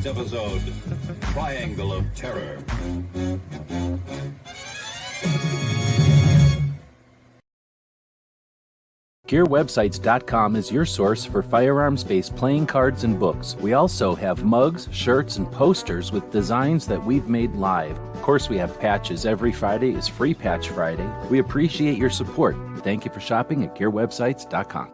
tonight's episode, Triangle of Terror. GearWebsites.com is your source for firearms-based playing cards and books. We also have mugs, shirts, and posters with designs that we've made live. Of course, we have patches. Every Friday is Free Patch Friday. We appreciate your support. Thank you for shopping at GearWebsites.com.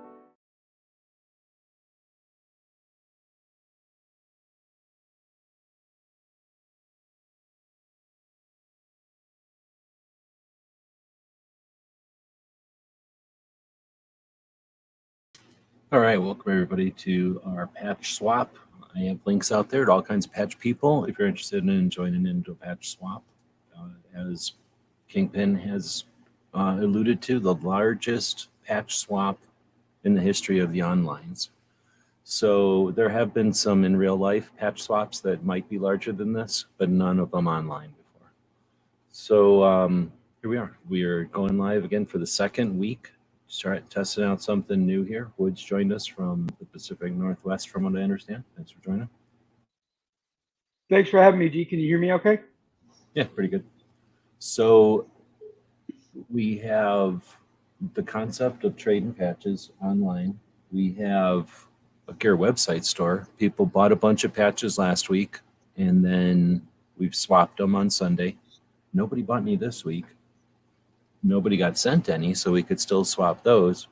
All right, welcome everybody to our patch swap. I have links out there to all kinds of patch people if you're interested in joining into a patch swap. As Kingpin has alluded to, the largest patch swap in the history of the onlines. So there have been some in real life patch swaps that might be larger than this, but none of them online before. So here we are. We are going live again for the second week. Start testing out something new here. Woods joined us from the Pacific Northwest, from what I understand. Thanks for joining. Thanks for having me, G. Can you hear me okay? Yeah, pretty good. So we have the concept of trading patches online. We have a Gear website store. People bought a bunch of patches last week, and then we've swapped them on Sunday. Nobody bought any this week. Nobody got sent any, so we could still swap those.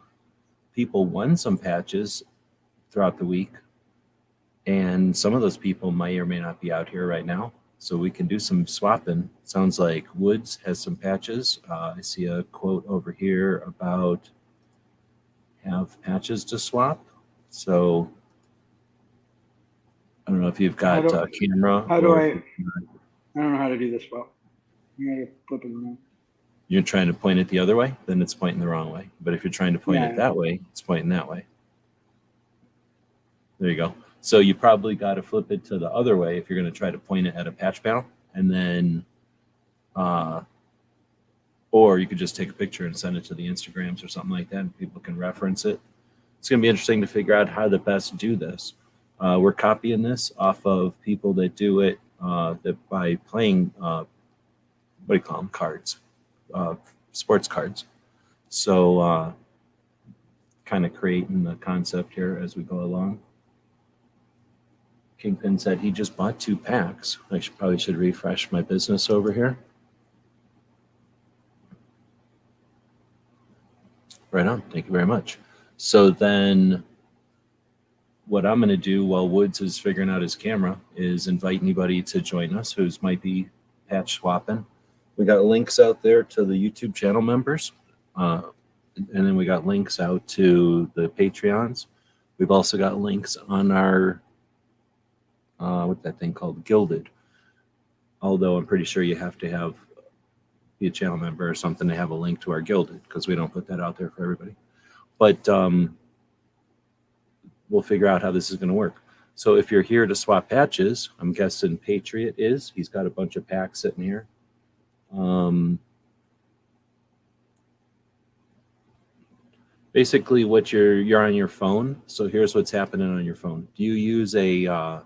People won some patches throughout the week, and some of those people may or may not be out here right now, so we can do some swapping. Sounds like Woods has some patches. I see a quote over here about have patches to swap. So I don't know if you've got a camera. How do I don't know how to do this well. I'm gonna flip it around. You're trying to point it the other way, then it's pointing the wrong way. But if you're trying to point it that way, it's pointing that way. There you go. So you probably got to flip it to the other way if you're going to try to point it at a patch panel. And then, or you could just take a picture and send it to the Instagrams or something like that, and people can reference it. It's going to be interesting to figure out how to best do this. We're copying this off of people that do it that by playing, what do you call them, cards. Sports cards. So kind of creating the concept here as we go along. Kingpin said he just bought 2 packs. I probably should refresh my business over here. Right on. Thank you very much. So then what I'm going to do while Woods is figuring out his camera is invite anybody to join us who might be patch swapping. We got links out there to the YouTube channel members, and then we got links out to the Patreons. We've also got links on our, what's that thing called, Gilded. Although I'm pretty sure you have to be a channel member or something to have a link to our Gilded, because we don't put that out there for everybody. But we'll figure out how this is going to work. So if you're here to swap patches, I'm guessing Patriot is. He's got a bunch of packs sitting here. Basically what you're on your phone. So here's what's happening on your phone. Do you use a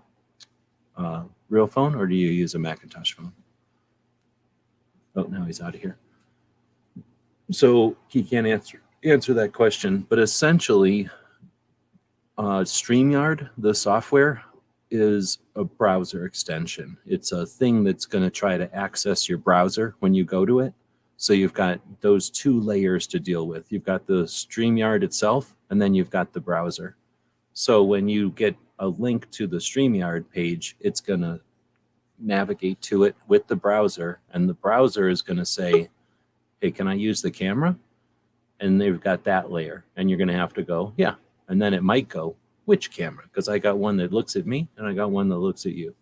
real phone or do you use a Macintosh phone? Oh, now he's out of here. So he can't answer that question, but essentially StreamYard, the software, is a browser extension. It's a thing that's going to try to access your browser when you go to it. So you've got those 2 layers to deal with. You've got the StreamYard itself, and then you've got the browser. So when you get a link to the StreamYard page, it's going to navigate to it with the browser, and the browser is going to say, hey, can I use the camera? And they've got that layer, and you're going to have to go, yeah. And then it might go, which camera? Because I got one that looks at me and I got one that looks at you.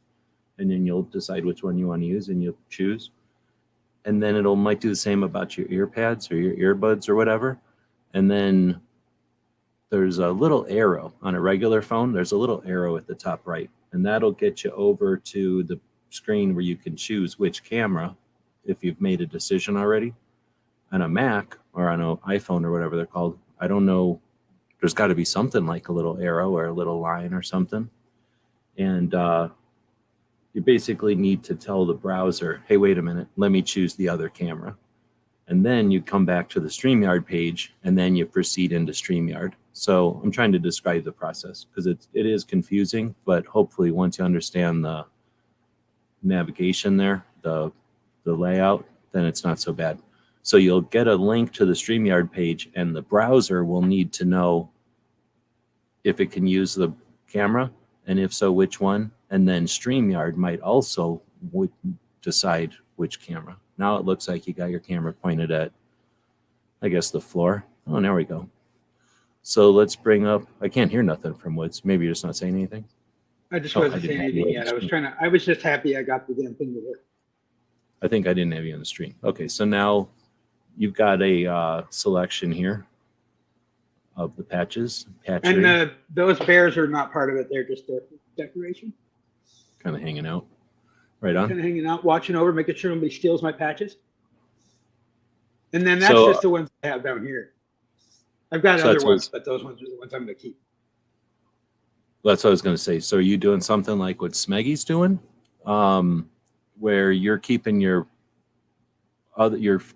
And then you'll decide which one you want to use and you'll choose. And then might do the same about your ear pads or your earbuds or whatever. And then there's a little arrow on a regular phone. There's a little arrow at the top right. And that'll get you over to the screen where you can choose which camera if you've made a decision already. On a Mac or on an iPhone or whatever they're called, I don't know. There's got to be something like a little arrow or a little line or something. And you basically need to tell the browser, hey, wait a minute, let me choose the other camera. And then you come back to the StreamYard page, and then you proceed into StreamYard. So I'm trying to describe the process because it is confusing, but hopefully once you understand the navigation there, the layout, then it's not so bad. So you'll get a link to the StreamYard page, and the browser will need to know if it can use the camera, and if so, which one. And then StreamYard might also decide which camera. Now it looks like you got your camera pointed at, I guess, the floor. Oh, there we go. So let's bring up, I can't hear nothing from Woods. Maybe you're just not saying anything. I just Oh, I wasn't didn't saying have you anything on the yet. screen. I was just happy I got the damn thing to work. I think I didn't have you on the stream. Okay, so now you've got a selection here of the patches. And those bears are not part of it. They're just decoration. Kind of hanging out. Right on. Kind of hanging out, watching over, making sure nobody steals my patches. And then that's So, just the ones I have down here. I've got So other that's ones, but those ones are the ones I'm going to keep. That's what I was going to say. So are you doing something like what Smeggy's doing, where you're keeping you're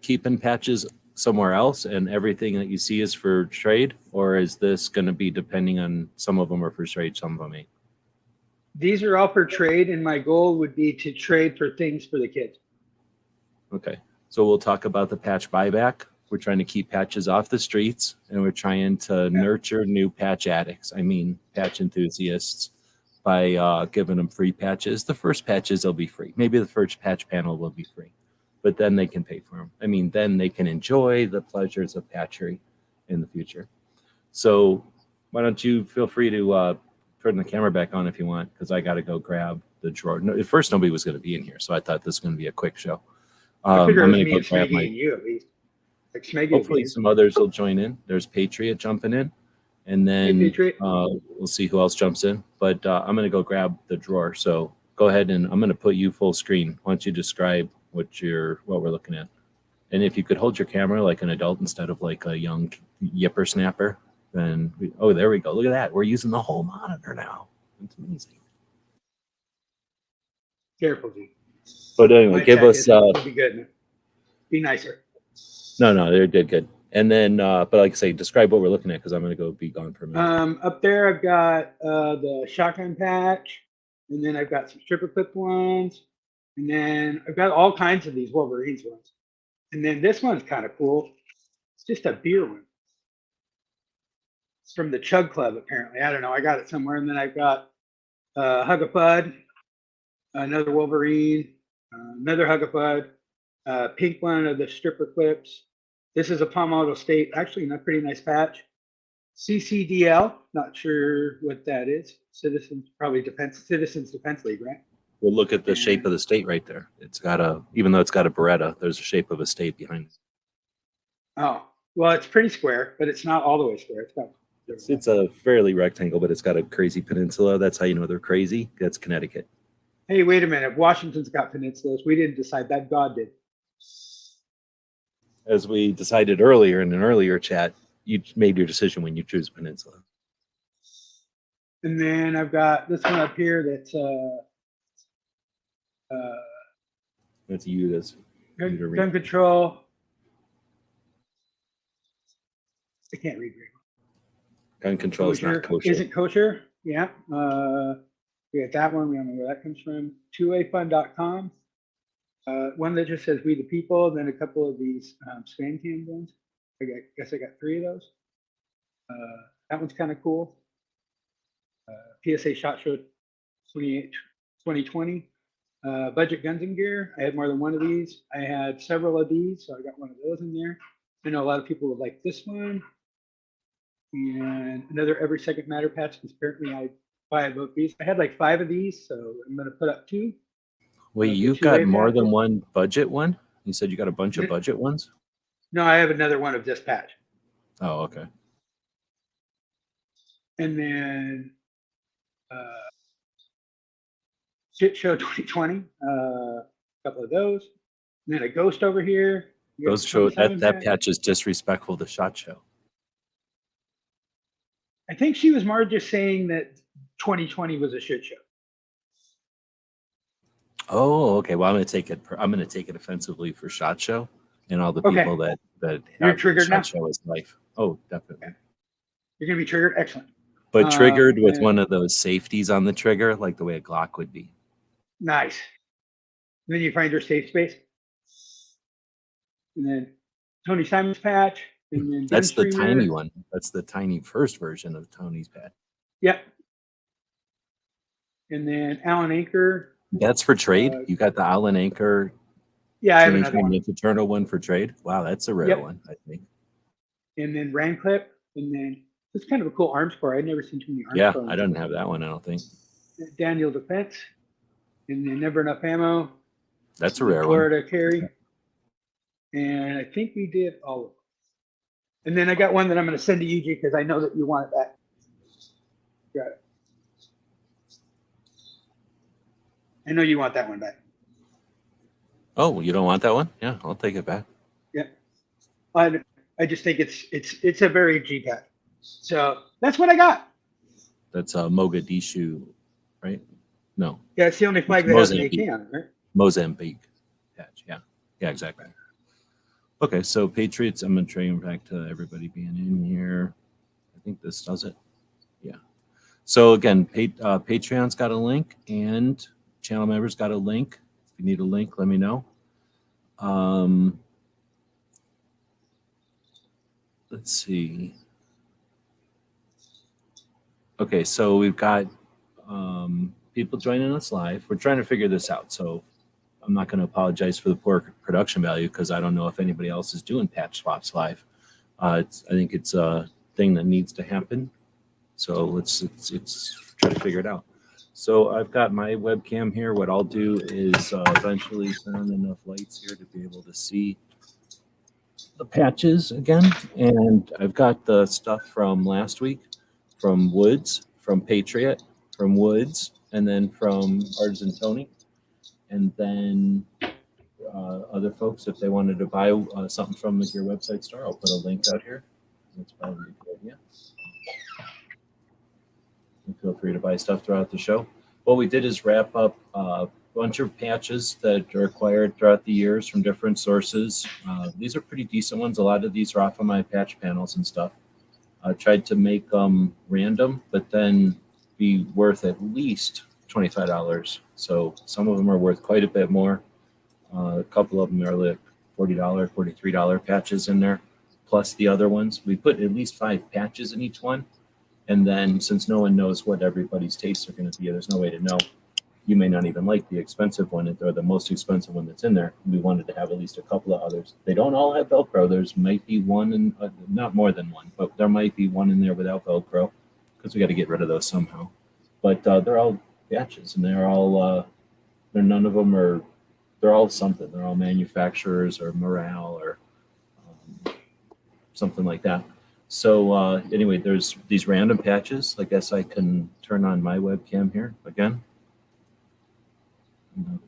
keeping patches somewhere else, and everything that you see is for trade, or is this going to be depending on some of them are for trade, some of them ain't? These are all for trade, and my goal would be to trade for things for the kids. Okay, so we'll talk about the patch buyback. We're trying to keep patches off the streets, and we're trying to nurture new patch addicts. I mean, patch enthusiasts by giving them free patches. The first patches will be free. Maybe the first patch panel will be free, but then they can pay for them. I mean, then they can enjoy the pleasures of patchery in the future. So why don't you feel free to turn the camera back on if you want, because I got to go grab the drawer. No, at first, nobody was going to be in here, so I thought this was going to be a quick show. I figure I'm it was going to me go and grab Smeggy and you at least. Like Smeggy. Hopefully some others will join in. There's Patriot jumping in, and then Patriot. we'll see who else jumps in. But I'm going to go grab the drawer. So go ahead, and I'm going to put you full screen. Why don't you describe what we're looking at? And if you could hold your camera like an adult instead of like a young yipper snapper, then oh, there we go. Look at that. We're using the whole monitor now. It's amazing. Careful, dude. But anyway, My give tech us. isn't- be good. Be nicer. No, they did good. And then, but like I say, describe what we're looking at because I'm going to go be gone for a minute. Up there, I've got the shotgun patch, and then I've got some stripper clip ones, and then I've got all kinds of these Wolverines ones. And then this one's kind of cool. It's just a beer one. It's from the Chug Club, apparently. I don't know. I got it somewhere. And then I've got Hug-a-Bud, another Wolverine, another Hug-a-Bud, pink one of the stripper clips. This is a Palmetto State, actually a pretty nice patch. CCDL, not sure what that is. Citizens Defense League, right? We'll look at the shape of the state right there. It's got even though it's got a Beretta, there's a shape of a state behind it. Oh, well, it's pretty square, but it's not all the way square. It's a fairly rectangle, but it's got a crazy peninsula. That's how you know they're crazy. That's Connecticut. Hey, wait a minute. Washington's got peninsulas. We didn't decide that. God did. As we decided earlier in an earlier chat, you made your decision when you choose peninsula. And then I've got this one up here that's you. gun control. I can't read very well. Gun control is not kosher. Isn't kosher? Yeah. We got that one. We don't know where that comes from. 2afun.com. One that just says "We the People," then a couple of these spam cam guns. I guess I got 3 of those. That one's kind of cool. PSA SHOT Show 2020. Budget Guns and Gear. I had more than one of these. I had several of these, so I got one of those in there. I know a lot of people would like this one. And another Every Second Matter patch, because apparently I buy both these. I had like 5 of these, so I'm going to put up 2. Wait, you've got more than one budget one? You said you got a bunch of budget ones? No, I have another one of this patch. Oh, okay. And then Shit Show 2020, a couple of those. And then a Ghost over here. Those show that patch is disrespectful to SHOT Show. I think she was more just saying that 2020 was a shit show. Oh, okay. Well, I'm gonna take it offensively for SHOT Show and all the Okay. people that You're have triggered now? SHOT Show as life. Oh, definitely. You're gonna be triggered. Excellent. But triggered with And- one of those safeties on the trigger, like the way a Glock would be. Nice. And then you find your safe space. And then Tony Simon's patch. And then That's the Gunstreamer. tiny one. That's the tiny first version of Tony's patch. Yep. And then Alan Anchor. That's for trade. Uh, You got the Allen Anchor Yeah, I have Teenage another one. Mutant Ninja Turtle one for trade. Wow, that's a rare Yep. one, I think. And then Ramclip. And then it's kind of a cool arms core. I'd never seen too many arms Yeah, core. I don't have that one, I don't think. Daniel Defense. And then Never Enough Ammo. That's a rare one. Florida Carry. And I think we did all of them. And then I got one that I'm going to send to you, G, because I know that you want it back. Got it. I know you want that one back. Oh, you don't want that one? Yeah, I'll take it back. Yeah. I just think it's a very G pack. So that's what I got. That's Mogadishu, right? No, Yeah, it's the only flag It's that has an Mozambique. AK on it, right? Mozambique patch. Yeah, yeah, exactly. Okay, so Patriots, I'm going to train back to everybody being in here. I think this does it. Yeah. So again, Patreon's got a link and channel members got a link. If you need a link, let me know. Let's see. Okay, so we've got people joining us live. We're trying to figure this out, so I'm not going to apologize for the poor production value because I don't know if anybody else is doing patch swaps live. I think it's a thing that needs to happen. So let's try to figure it out. So I've got my webcam here. What I'll do is eventually turn on enough lights here to be able to see the patches again. And I've got the stuff from last week, from Woods, from Patriot, from Woods, and then from Artisan Tony. And then other folks, if they wanted to buy something from the Gear website store, I'll put a link out here. That's probably a good idea. And feel free to buy stuff throughout the show. What we did is wrap up a bunch of patches that are acquired throughout the years from different sources. These are pretty decent ones. A lot of these are off of my patch panels and stuff. I tried to make them random, but then be worth at least $25. So some of them are worth quite a bit more. A couple of them are like $40, $43 patches in there, plus the other ones. We put at least 5 patches in each one. And then since no one knows what everybody's tastes are going to be, there's no way to know. You may not even like the expensive one or the most expensive one that's in there. We wanted to have at least a couple of others. They don't all have Velcro. There's might be one, and not more than one, but there might be one in there without Velcro because we got to get rid of those somehow. But they're all patches, and they're all, none of them are, they're all something. They're all manufacturers or Morale or something like that. So anyway, there's these random patches. I guess I can turn on my webcam here again.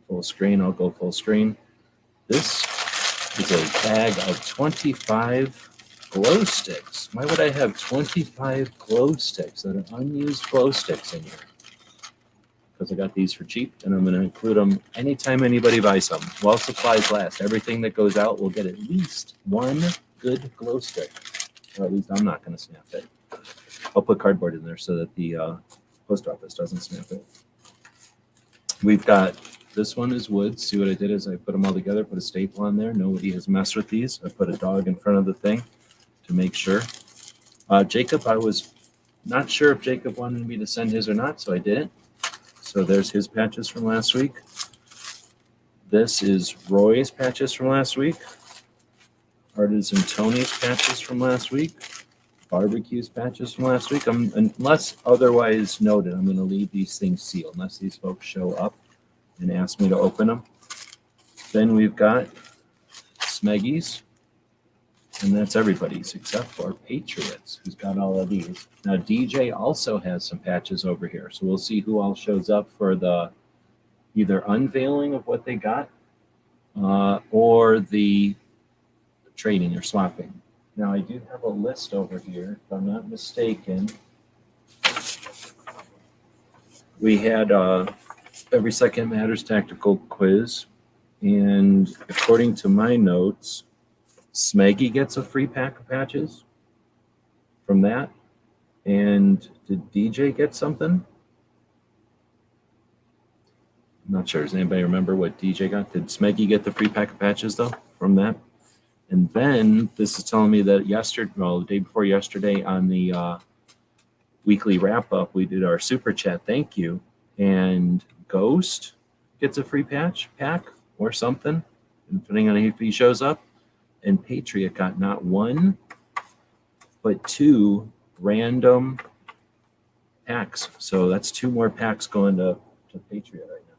Full screen, I'll go full screen. This is a bag of 25 glow sticks. Why would I have 25 glow sticks that are unused glow sticks in here? Because I got these for cheap, and I'm going to include them anytime anybody buys some. While supplies last, everything that goes out will get at least one good glow stick. Or at least I'm not going to snap it. I'll put cardboard in there so that the post office doesn't snap it. We've got, this one is Woods. See what I did is I put them all together, put a staple on there. Nobody has messed with these. I put a dog in front of the thing to make sure. Jacob, I was not sure if Jacob wanted me to send his or not, so I didn't. So there's his patches from last week. This is Roy's patches from last week. Artisan Tony's patches from last week. Barbecue's patches from last week. Unless otherwise noted, I'm going to leave these things sealed unless these folks show up and ask me to open them. Then we've got Smeggies, and that's everybody's except for Patriots, who's got all of these. Now DJ also has some patches over here, so we'll see who all shows up for the either unveiling of what they got or the trading or swapping. Now, I do have a list over here, if I'm not mistaken. We had Every Second Matters tactical quiz. And according to my notes, Smeggy gets a free pack of patches from that. And did DJ get something? I'm not sure. Does anybody remember what DJ got? Did Smeggy get the free pack of patches though from that? And then this is telling me that the day before yesterday on the weekly wrap up, we did our super chat thank you, and Ghost gets a free pack or something, depending on if he shows up. And Patriot got not one, but two random packs. So that's two more packs going to Patriot right now.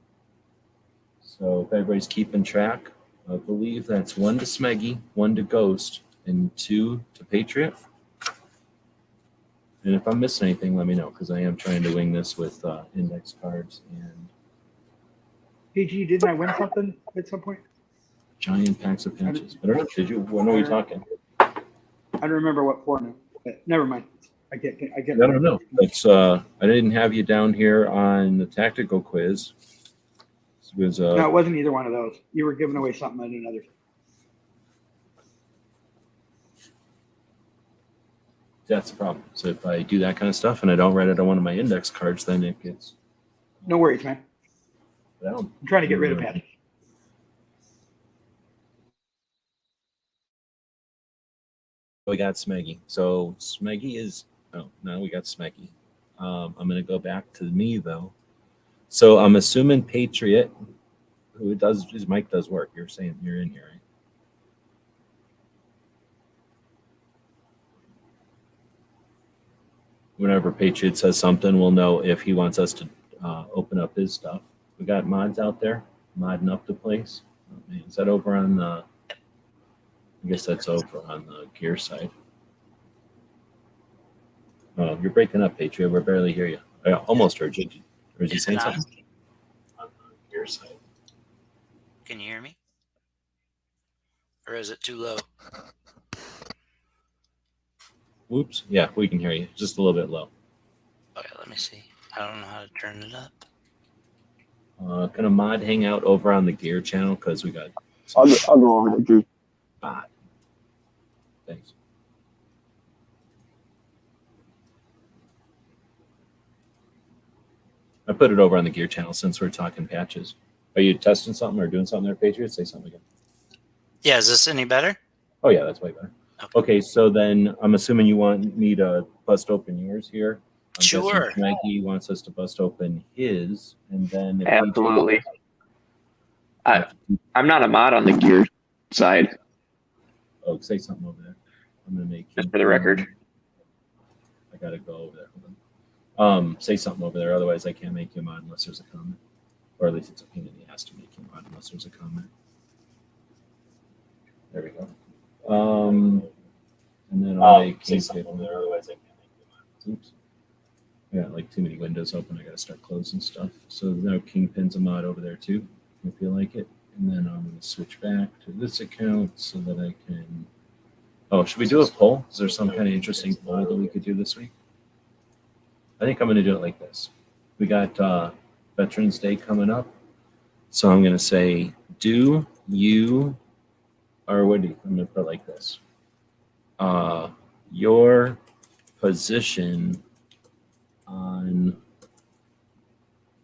So if everybody's keeping track, I believe that's one to Smeggy, one to Ghost, and two to Patriot. And if I'm missing anything, let me know, because I am trying to wing this with index cards and PG, didn't I win something at some point? giant packs of patches. I don't know. Did you? When are we talking? I don't remember what format, but never mind. I get. I don't know. It's I didn't have you down here on the tactical quiz. It was No, it wasn't either one of those. You were giving away something on another. That's the problem. So if I do that kind of stuff and I don't write it on one of my index cards, then it gets No worries, man. down. I'm trying to get rid of patches. We got Smeggy. So Smeggy is now we got Smeggy. I'm gonna go back to me though. So I'm assuming Patriot, who does his mic does work. You're saying you're in here, right? Whenever Patriot says something, we'll know if he wants us to open up his stuff. We got mods out there modding up the place. Is that over on the? I guess that's over on the gear side. Oh, you're breaking up, Patriot. We barely hear you. I almost heard you. Or is he saying something? On the gear side. Can you hear me? Or is it too low? Whoops. Yeah, we can hear you. Just a little bit low. Okay, let me see. I don't know how to turn it up. Can a mod hang out over on the gear channel? Because we got. I'll go over to Drew. Bot. Thanks. I put it over on the gear channel since we're talking patches. Are you testing something or doing something there, Patriot? Say something again. Yeah, is this any better? Oh, yeah, that's way better. Okay, so then I'm assuming you want me to bust open yours here. I'm Sure. guessing Maggie wants us to bust open his, and then if Absolutely. I'm not a mod on the gear side, Oh, say something over there. I'm gonna make just for the record. I gotta go over there. Hold on. Say something over there. Otherwise, I can't make you a mod unless there's a comment, or at least it's a pain in the ass to make you a mod unless there's a comment. There we go. And then I'll make say something over there. Otherwise, I can't make you a mod. Oops. I got like too many windows open. I gotta start closing stuff. So now Kingpin's a mod over there too, if you like it. And then I'm gonna switch back to this account so that I can. Oh, should we do a poll? Is there some kind of interesting poll that we could do this week? I think I'm going to do it like this. We got Veterans Day coming up. So I'm going to say, do you, or what do you, I'm going to put it like this. Your position on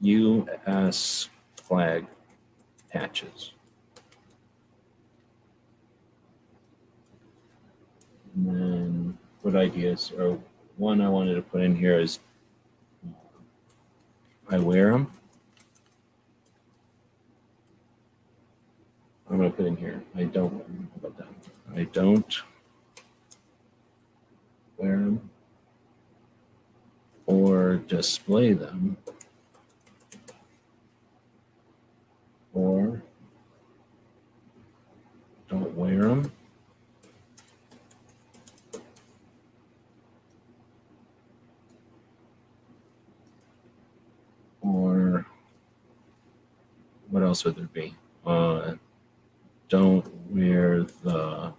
U.S. flag patches. And then what ideas, or one I wanted to put in here is I wear them. I'm going to put in here, I don't wear them. How about that? I don't wear them or display them or don't wear them or what else would there be? Don't wear the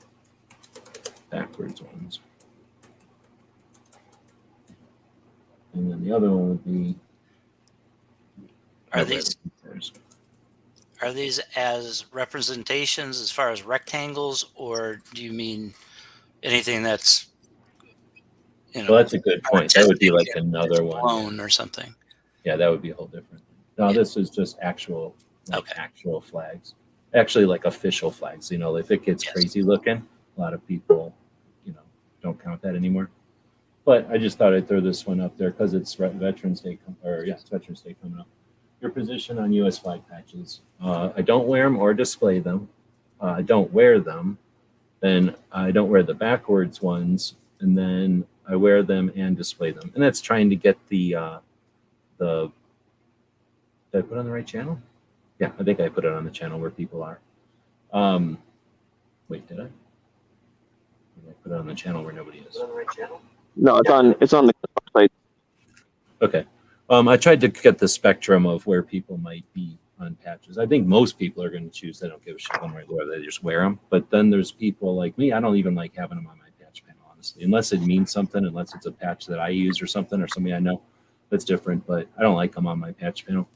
backwards ones. And then the other one would be Are these Are these as representations as far as rectangles, or do you mean anything that's, Well, that's a good point. That would be like another one. blown or something? Yeah, that would be a whole different. No, Yeah. this is just actual, like Okay. actual flags. Actually, like official flags. You know, if it gets Yes. crazy looking, a lot of people, you know, don't count that anymore. But I just thought I'd throw this one up there because it's Veterans Day, it's Veterans Day coming up. Your position on U.S. flag patches. I don't wear them or display them. I don't wear them. Then I don't wear the backwards ones, and then I wear them and display them. And that's trying to get the did I put it on the right channel? Yeah, I think I put it on the channel where people are. Wait, did I? Did I put it on the channel where nobody is? On the right channel? No, it's on the website. Okay. I tried to get the spectrum of where people might be on patches. I think most people are going to choose. They don't give a shit one way or the other. They just wear them. But then there's people like me. I don't even like having them on my patch panel, honestly, unless it means something. Unless it's a patch that I use or something, or somebody I know. That's different. But I don't like them on my patch panel.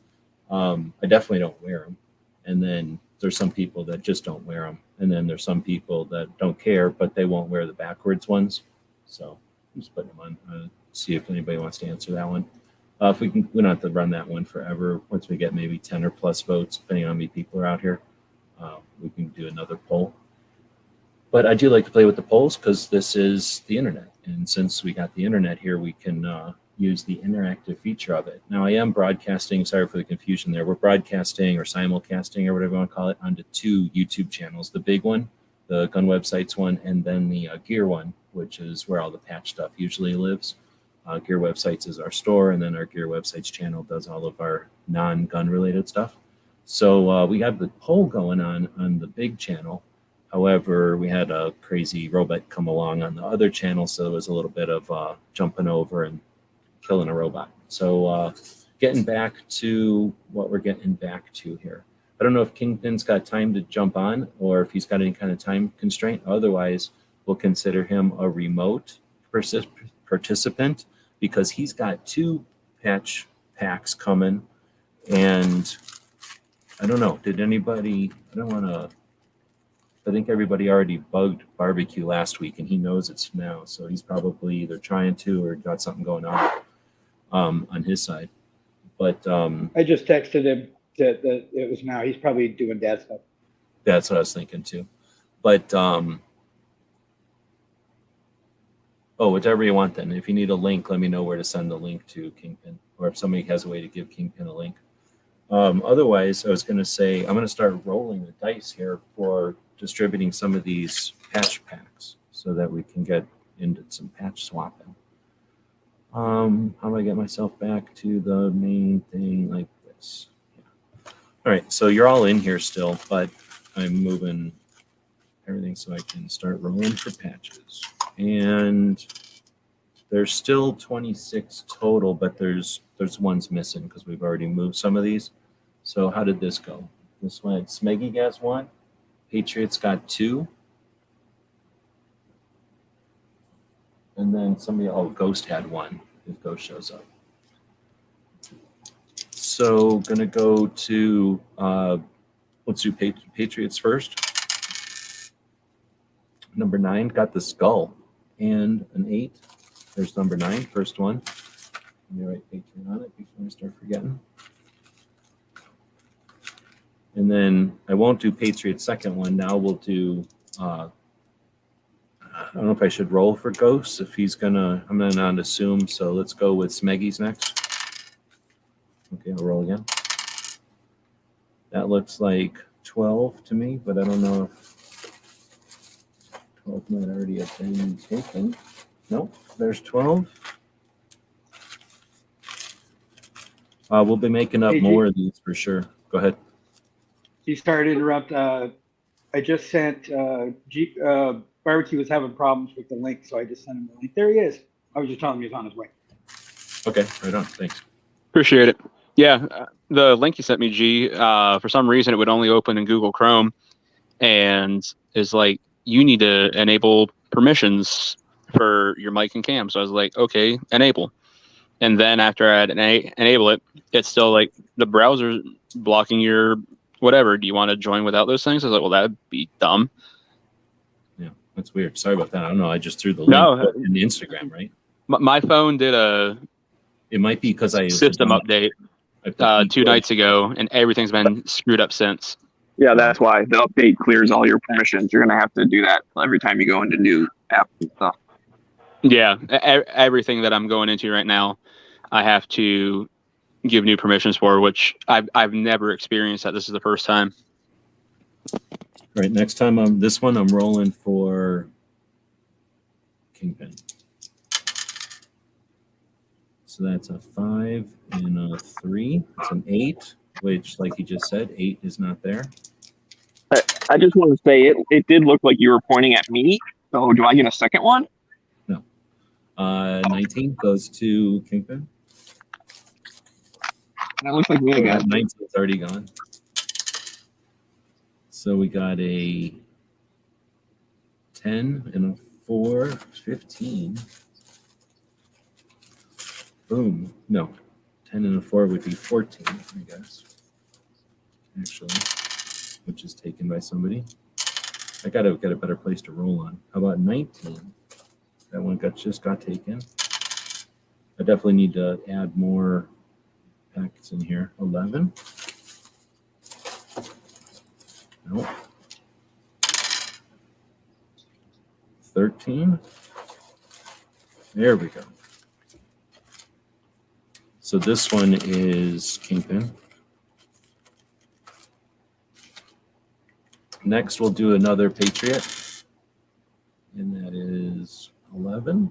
I definitely don't wear them. And then there's some people that just don't wear them. And then there's some people that don't care, but they won't wear the backwards ones. So I'm just putting them on. See if anybody wants to answer that one. If we don't have to run that one forever. Once we get maybe 10 or plus votes, depending on how many people are out here, we can do another poll. But I do like to play with the polls because this is the internet. And since we got the internet here, we can use the interactive feature of it. Now I am broadcasting, sorry for the confusion there. We're broadcasting or simulcasting or whatever you want to call it onto 2 YouTube channels. The big one, the gun websites one, and then the gear one, which is where all the patch stuff usually lives. Gear Websites is our store, and then our Gear Websites channel does all of our non-gun related stuff. So we have the poll going on the big channel. However, we had a crazy robot come along on the other channel, so there was a little bit of jumping over and killing a robot. So getting back to what we're getting back to here. I don't know if Kingpin's got time to jump on or if he's got any kind of time constraint. Otherwise, we'll consider him a remote participant because he's got 2 patch packs coming. And I don't know, did anybody, I think everybody already bugged barbecue last week and he knows it's now. So he's probably either trying to or got something going on his side. But I just texted him that it was now. He's probably doing dad stuff. that's what I was thinking too. But whatever you want then. If you need a link, let me know where to send the link to Kingpin, or if somebody has a way to give Kingpin a link. Otherwise, I was going to say, I'm going to start rolling the dice here for distributing some of these patch packs so that we can get into some patch swapping. How do I get myself back to the main thing like this? Yeah. All right, so you're all in here still, but I'm moving everything so I can start rolling for patches. And there's still 26 total, but there's ones missing because we've already moved some of these. So how did this go? This went Smeggy got 1, Patriots got 2, and then Ghost had 1 if Ghost shows up. So gonna go to let's do Patriots first. Number 9 got the skull and an 8. There's number 9, first one. Let me write Patriot on it before I start forgetting. And then I won't do Patriot's second one. Now we'll do, I don't know if I should roll for Ghost. If he's gonna, I'm gonna not assume. So let's go with Smeggy's next. Okay, I'll roll again. That looks like 12 to me, but I don't know if 12 might already have been taken. Nope, there's 12. We'll be making up Hey, more of these for sure. Go ahead. He started to interrupt. I just sent Barbecue was having problems with the link, so I just sent him the link. There he is. I was just telling him he's on his way. Okay, right on. Thanks. Appreciate it. Yeah, the link you sent me, G, for some reason it would only open in Google Chrome, and is like, you need to enable permissions for your mic and cam. So I was like, okay, enable. And then after I enable it, it's still like the browser blocking your whatever. Do you want to join without those things? I was like, well, that'd be dumb. Yeah, that's weird. Sorry about that. I don't know. I just threw the No. link in Instagram, right? My phone did a It might be because I system update I put 2 nights ago, and everything's been screwed up since. Yeah, that's why the update clears all your permissions. You're gonna have to do that every time you go into new apps and stuff. Yeah, everything that I'm going into right now, I have to give new permissions for, which I've never experienced that. This is the first time. All right, next time this one I'm rolling for Kingpin. So that's a 5 and a 3. It's an 8, which, like you just said, 8 is not there. I just want to say it did look like you were pointing at me. So do I get a second one? 19 goes to Kingpin. That looks like me again. 19's already gone. So we got a 10 and a 4, 15. Boom. No, 10 and a 4 would be 14, I guess. Actually, which is taken by somebody. I gotta get a better place to roll on. How about 19? That one just got taken. I definitely need to add more packets in here. 11. Nope. 13. There we go. So this one is Kingpin. Next, we'll do another Patriot. And that is 11.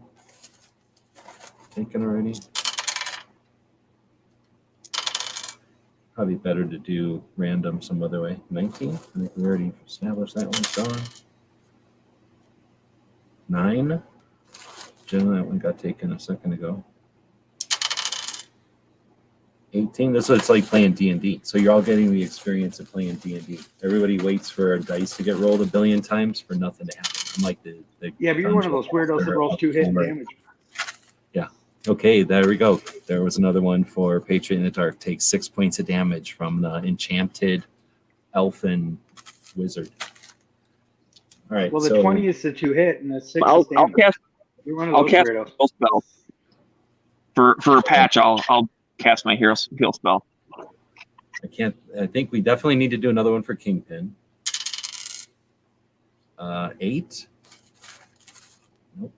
Taken already. Probably better to do random some other way. 19. I think we already established that one's gone. 9. Generally, that one got taken a second ago. 18. This is like playing D&D. So you're all getting the experience of playing D&D. Everybody waits for a dice to get rolled a billion times for nothing to happen. I'm like the Yeah, but you're one of those weirdos that rolls 2 hit damage. Okay, there we go. There was another one for Patriot in the Dark. Takes 6 points of damage from the enchanted elfin wizard. All right. Well, the so 20 is the 2 hit, and the 6 I'll is damage. cast You're one of I'll those cast weirdos. heal spell. For a patch, I'll cast my heal spell. I can't. I think we definitely need to do another one for Kingpin. 8. Nope.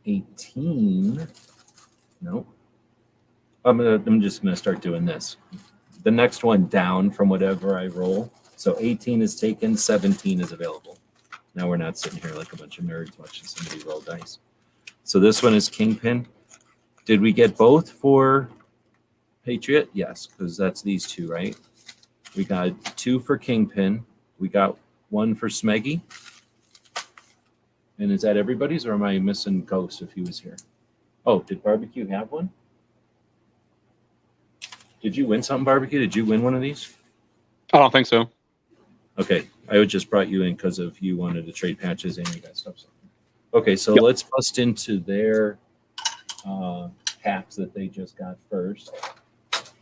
18. Nope. I'm just gonna start doing this. The next one down from whatever I roll. So 18 is taken, 17 is available. Now we're not sitting here like a bunch of nerds watching somebody roll dice. So this one is Kingpin. Did we get both for Patriot? Yes, because that's these two, right? We got 2 for Kingpin. We got 1 for Smeggy. And is that everybody's, or am I missing Ghost if he was here? Oh, did Barbecue have one? Did you win something, Barbecue? Did you win one of these? I don't think so. Okay, I would just brought you in because of you wanted to trade patches and you got stuff. Okay, so Yep. let's bust into their packs that they just got first.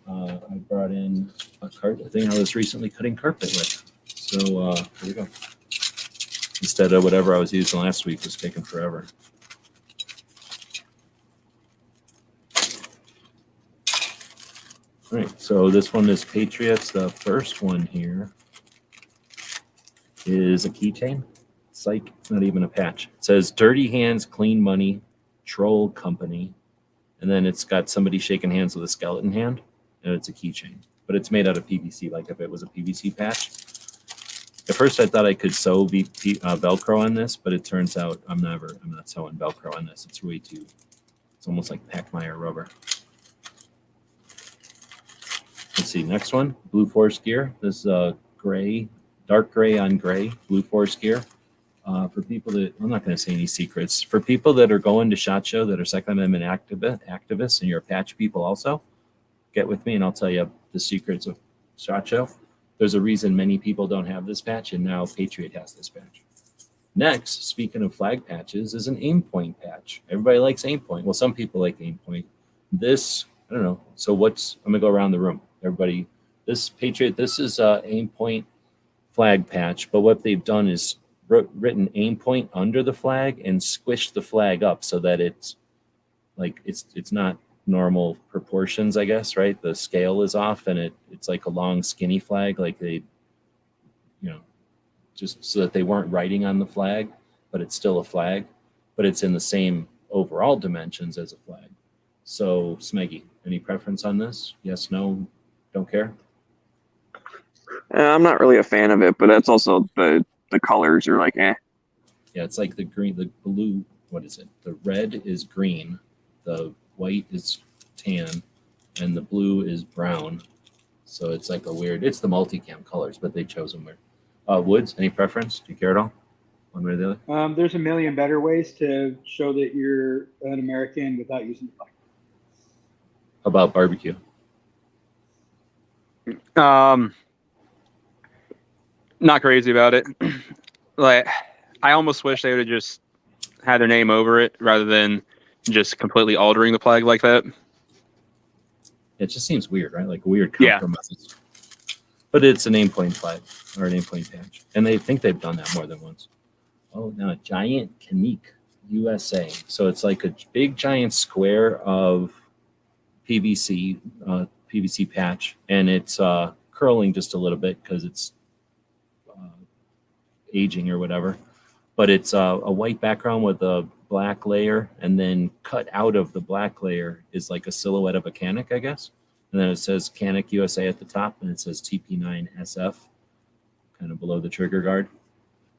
I brought in a thing I was recently cutting carpet with. So here we go. Instead of whatever I was using last week was taking forever. All right, so this one is Patriots. The first one here is a keychain. Psych, it's not even a patch. It says Dirty Hands, Clean Money, Troll Company. And then it's got somebody shaking hands with a skeleton hand. And it's a keychain. But it's made out of PVC, like if it was a PVC patch. At first I thought I could sew Velcro on this, but it turns out I'm not sewing Velcro on this. It's way too, it's almost like Pachmeyer rubber. Let's see, next one, Blue Force Gear. This is gray, dark gray on gray, Blue Force Gear. For people that, I'm not going to say any secrets. For people that are going to SHOT Show that are Second Amendment activists, and you're patch people also, get with me and I'll tell you the secrets of SHOT Show. There's a reason many people don't have this patch, and now Patriot has this patch. Next, speaking of flag patches, is an Aimpoint patch. Everybody likes Aimpoint. Well, some people like Aimpoint. This I don't know. So I'm gonna go around the room. Everybody, this Patriot, this is aim point flag patch, but what they've done is written aim point under the flag and squished the flag up so that it's like it's not normal proportions, I guess, right? The scale is off and it's like a long skinny flag, like they, just so that they weren't writing on the flag, but it's still a flag, but it's in the same overall dimensions as a flag. So Smeggy, any preference on this? Yes, no, don't care? I'm not really a fan of it, but that's also the colors are like, eh. Yeah, it's like the green, the blue, what is it? The red is green, the white is tan, and the blue is brown. So it's like a weird, it's the multicam colors, but they chose them weird. Woods, any preference? Do you care at all? One way or the other? There's a million better ways to show that you're an American without using the flag. How about barbecue? Not crazy about it. Like, I almost wish they would have just had their name over it rather than just completely altering the flag like that. It just seems weird, right? Like a weird Yeah. compromise. But it's a nameplate flag or a nameplate patch. And they think they've done that more than once. Oh, now Giant Canik USA. So it's like a big giant square of PVC patch, and it's curling just a little bit because it's aging or whatever. But it's a white background with a black layer, and then cut out of the black layer is like a silhouette of a Canik, I guess. And then it says Canik USA at the top, and it says TP9SF kind of below the trigger guard.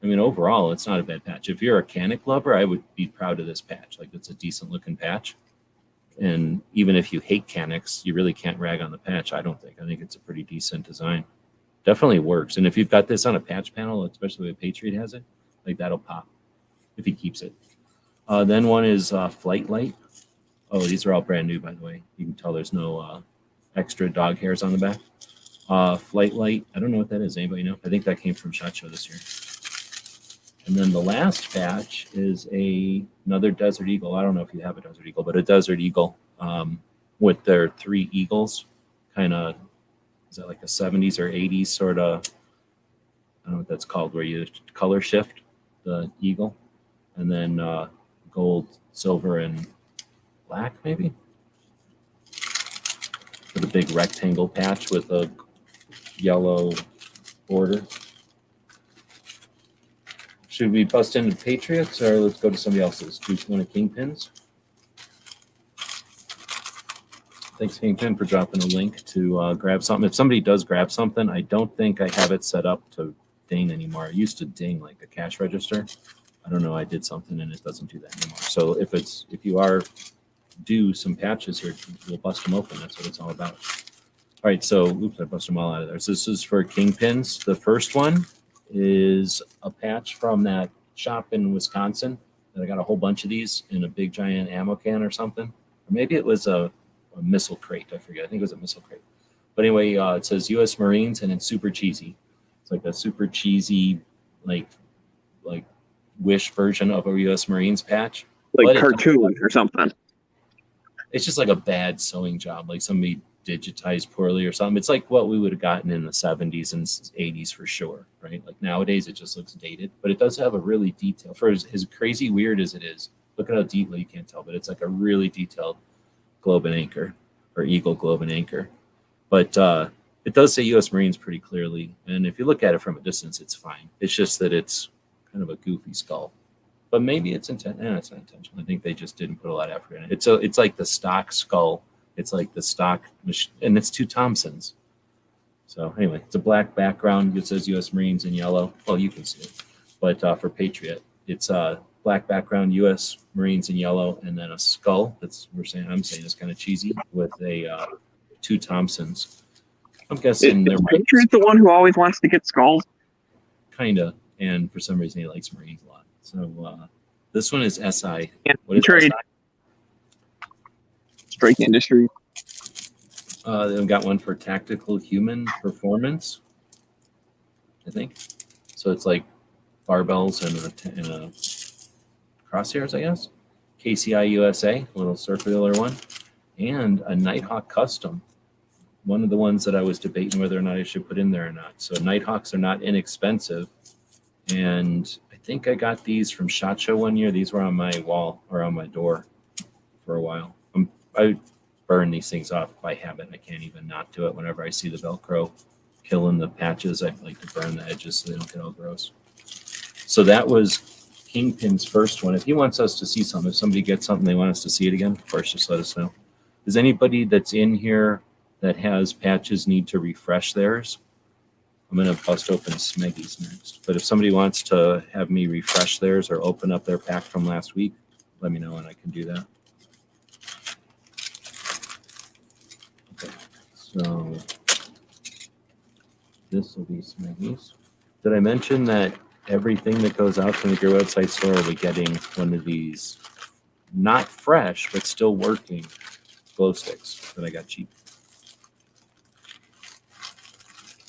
I mean, overall, it's not a bad patch. If you're a Canik lover, I would be proud of this patch. Like, it's a decent looking patch. And even if you hate Caniks, you really can't rag on the patch, I don't think. I think it's a pretty decent design. Definitely works. And if you've got this on a patch panel, especially if Patriot has it, like that'll pop if he keeps it. Then one is Flight Light. Oh, these are all brand new, by the way. You can tell there's no extra dog hairs on the back. Flight Light, I don't know what that is. Anybody know? I think that came from SHOT Show this year. And then the last patch is another Desert Eagle. I don't know if you have a Desert Eagle, but a Desert Eagle with their 3 eagles. Kind of, is that like a 70s or 80s sort of, I don't know what that's called, where you color shift the eagle. And then gold, silver, and black, maybe? With a big rectangle patch with a yellow border. Should we bust into Patriots, or let's go to somebody else's? Do you want a Kingpins? Thanks, Kingpin, for dropping a link to grab something. If somebody does grab something, I don't think I have it set up to ding anymore. I used to ding like a cash register. I don't know. I did something and it doesn't do that anymore. So if you are due some patches here, we'll bust them open. That's what it's all about. All right. So, oops, I busted them all out of there. So this is for Kingpins. The first one is a patch from that shop in Wisconsin. And I got a whole bunch of these in a big giant ammo can or something. Or maybe it was a missile crate. I forget. I think it was a missile crate. But anyway, it says U.S. Marines, and it's super cheesy. It's like a super cheesy, like Wish version of a U.S. Marines patch. Like cartoon or something. It's just like a bad sewing job, like somebody digitized poorly or something. It's like what we would have gotten in the 70s and 80s for sure, right? Like nowadays it just looks dated, but it does have a really detailed, for as crazy weird as it is, look at how detailed, you can't tell, but it's like a really detailed globe and anchor, or eagle globe and anchor. But it does say U.S. Marines pretty clearly, and if you look at it from a distance, it's fine. It's just that it's kind of a goofy skull. But maybe it's intentional. It's not intentional. I think they just didn't put a lot of effort in it. It's like the stock skull. It's like the stock, and it's 2 Thompsons. So anyway, it's a black background. It says U.S. Marines in yellow. Well, you can see it. But for Patriot, it's a black background, U.S. Marines in yellow, and then a skull. I'm saying it's kind of cheesy with a 2 Thompsons. I'm guessing Is Patriot the one who always wants to get skulls? Kind of, and for some reason he likes Marines a lot. So this one is SI. Yeah, What is trade. SI? Strike Industry. They've got one for tactical human performance, I think. So it's like barbells and a crosshairs, I guess. KCI USA, a little circular one. and a Nighthawk Custom. One of the ones that I was debating whether or not I should put in there or not. So Nighthawks are not inexpensive. And I think I got these from SHOT Show one year. These were on my wall or on my door for a while. I burn these things off by habit. I can't even not do it. Whenever I see the Velcro killing the patches, I like to burn the edges so they don't get all gross. So that was Kingpin's first one. If he wants us to see something, if somebody gets something, they want us to see it again, of course, just let us know. Does anybody that's in here that has patches need to refresh theirs? I'm going to bust open Smeggy's next. But if somebody wants to have me refresh theirs or open up their pack from last week, let me know and I can do that. Okay, so this will be Smeggy's. Did I mention that everything that goes out from the Gear website store will be getting one of these, not fresh, but still working glow sticks that I got cheap?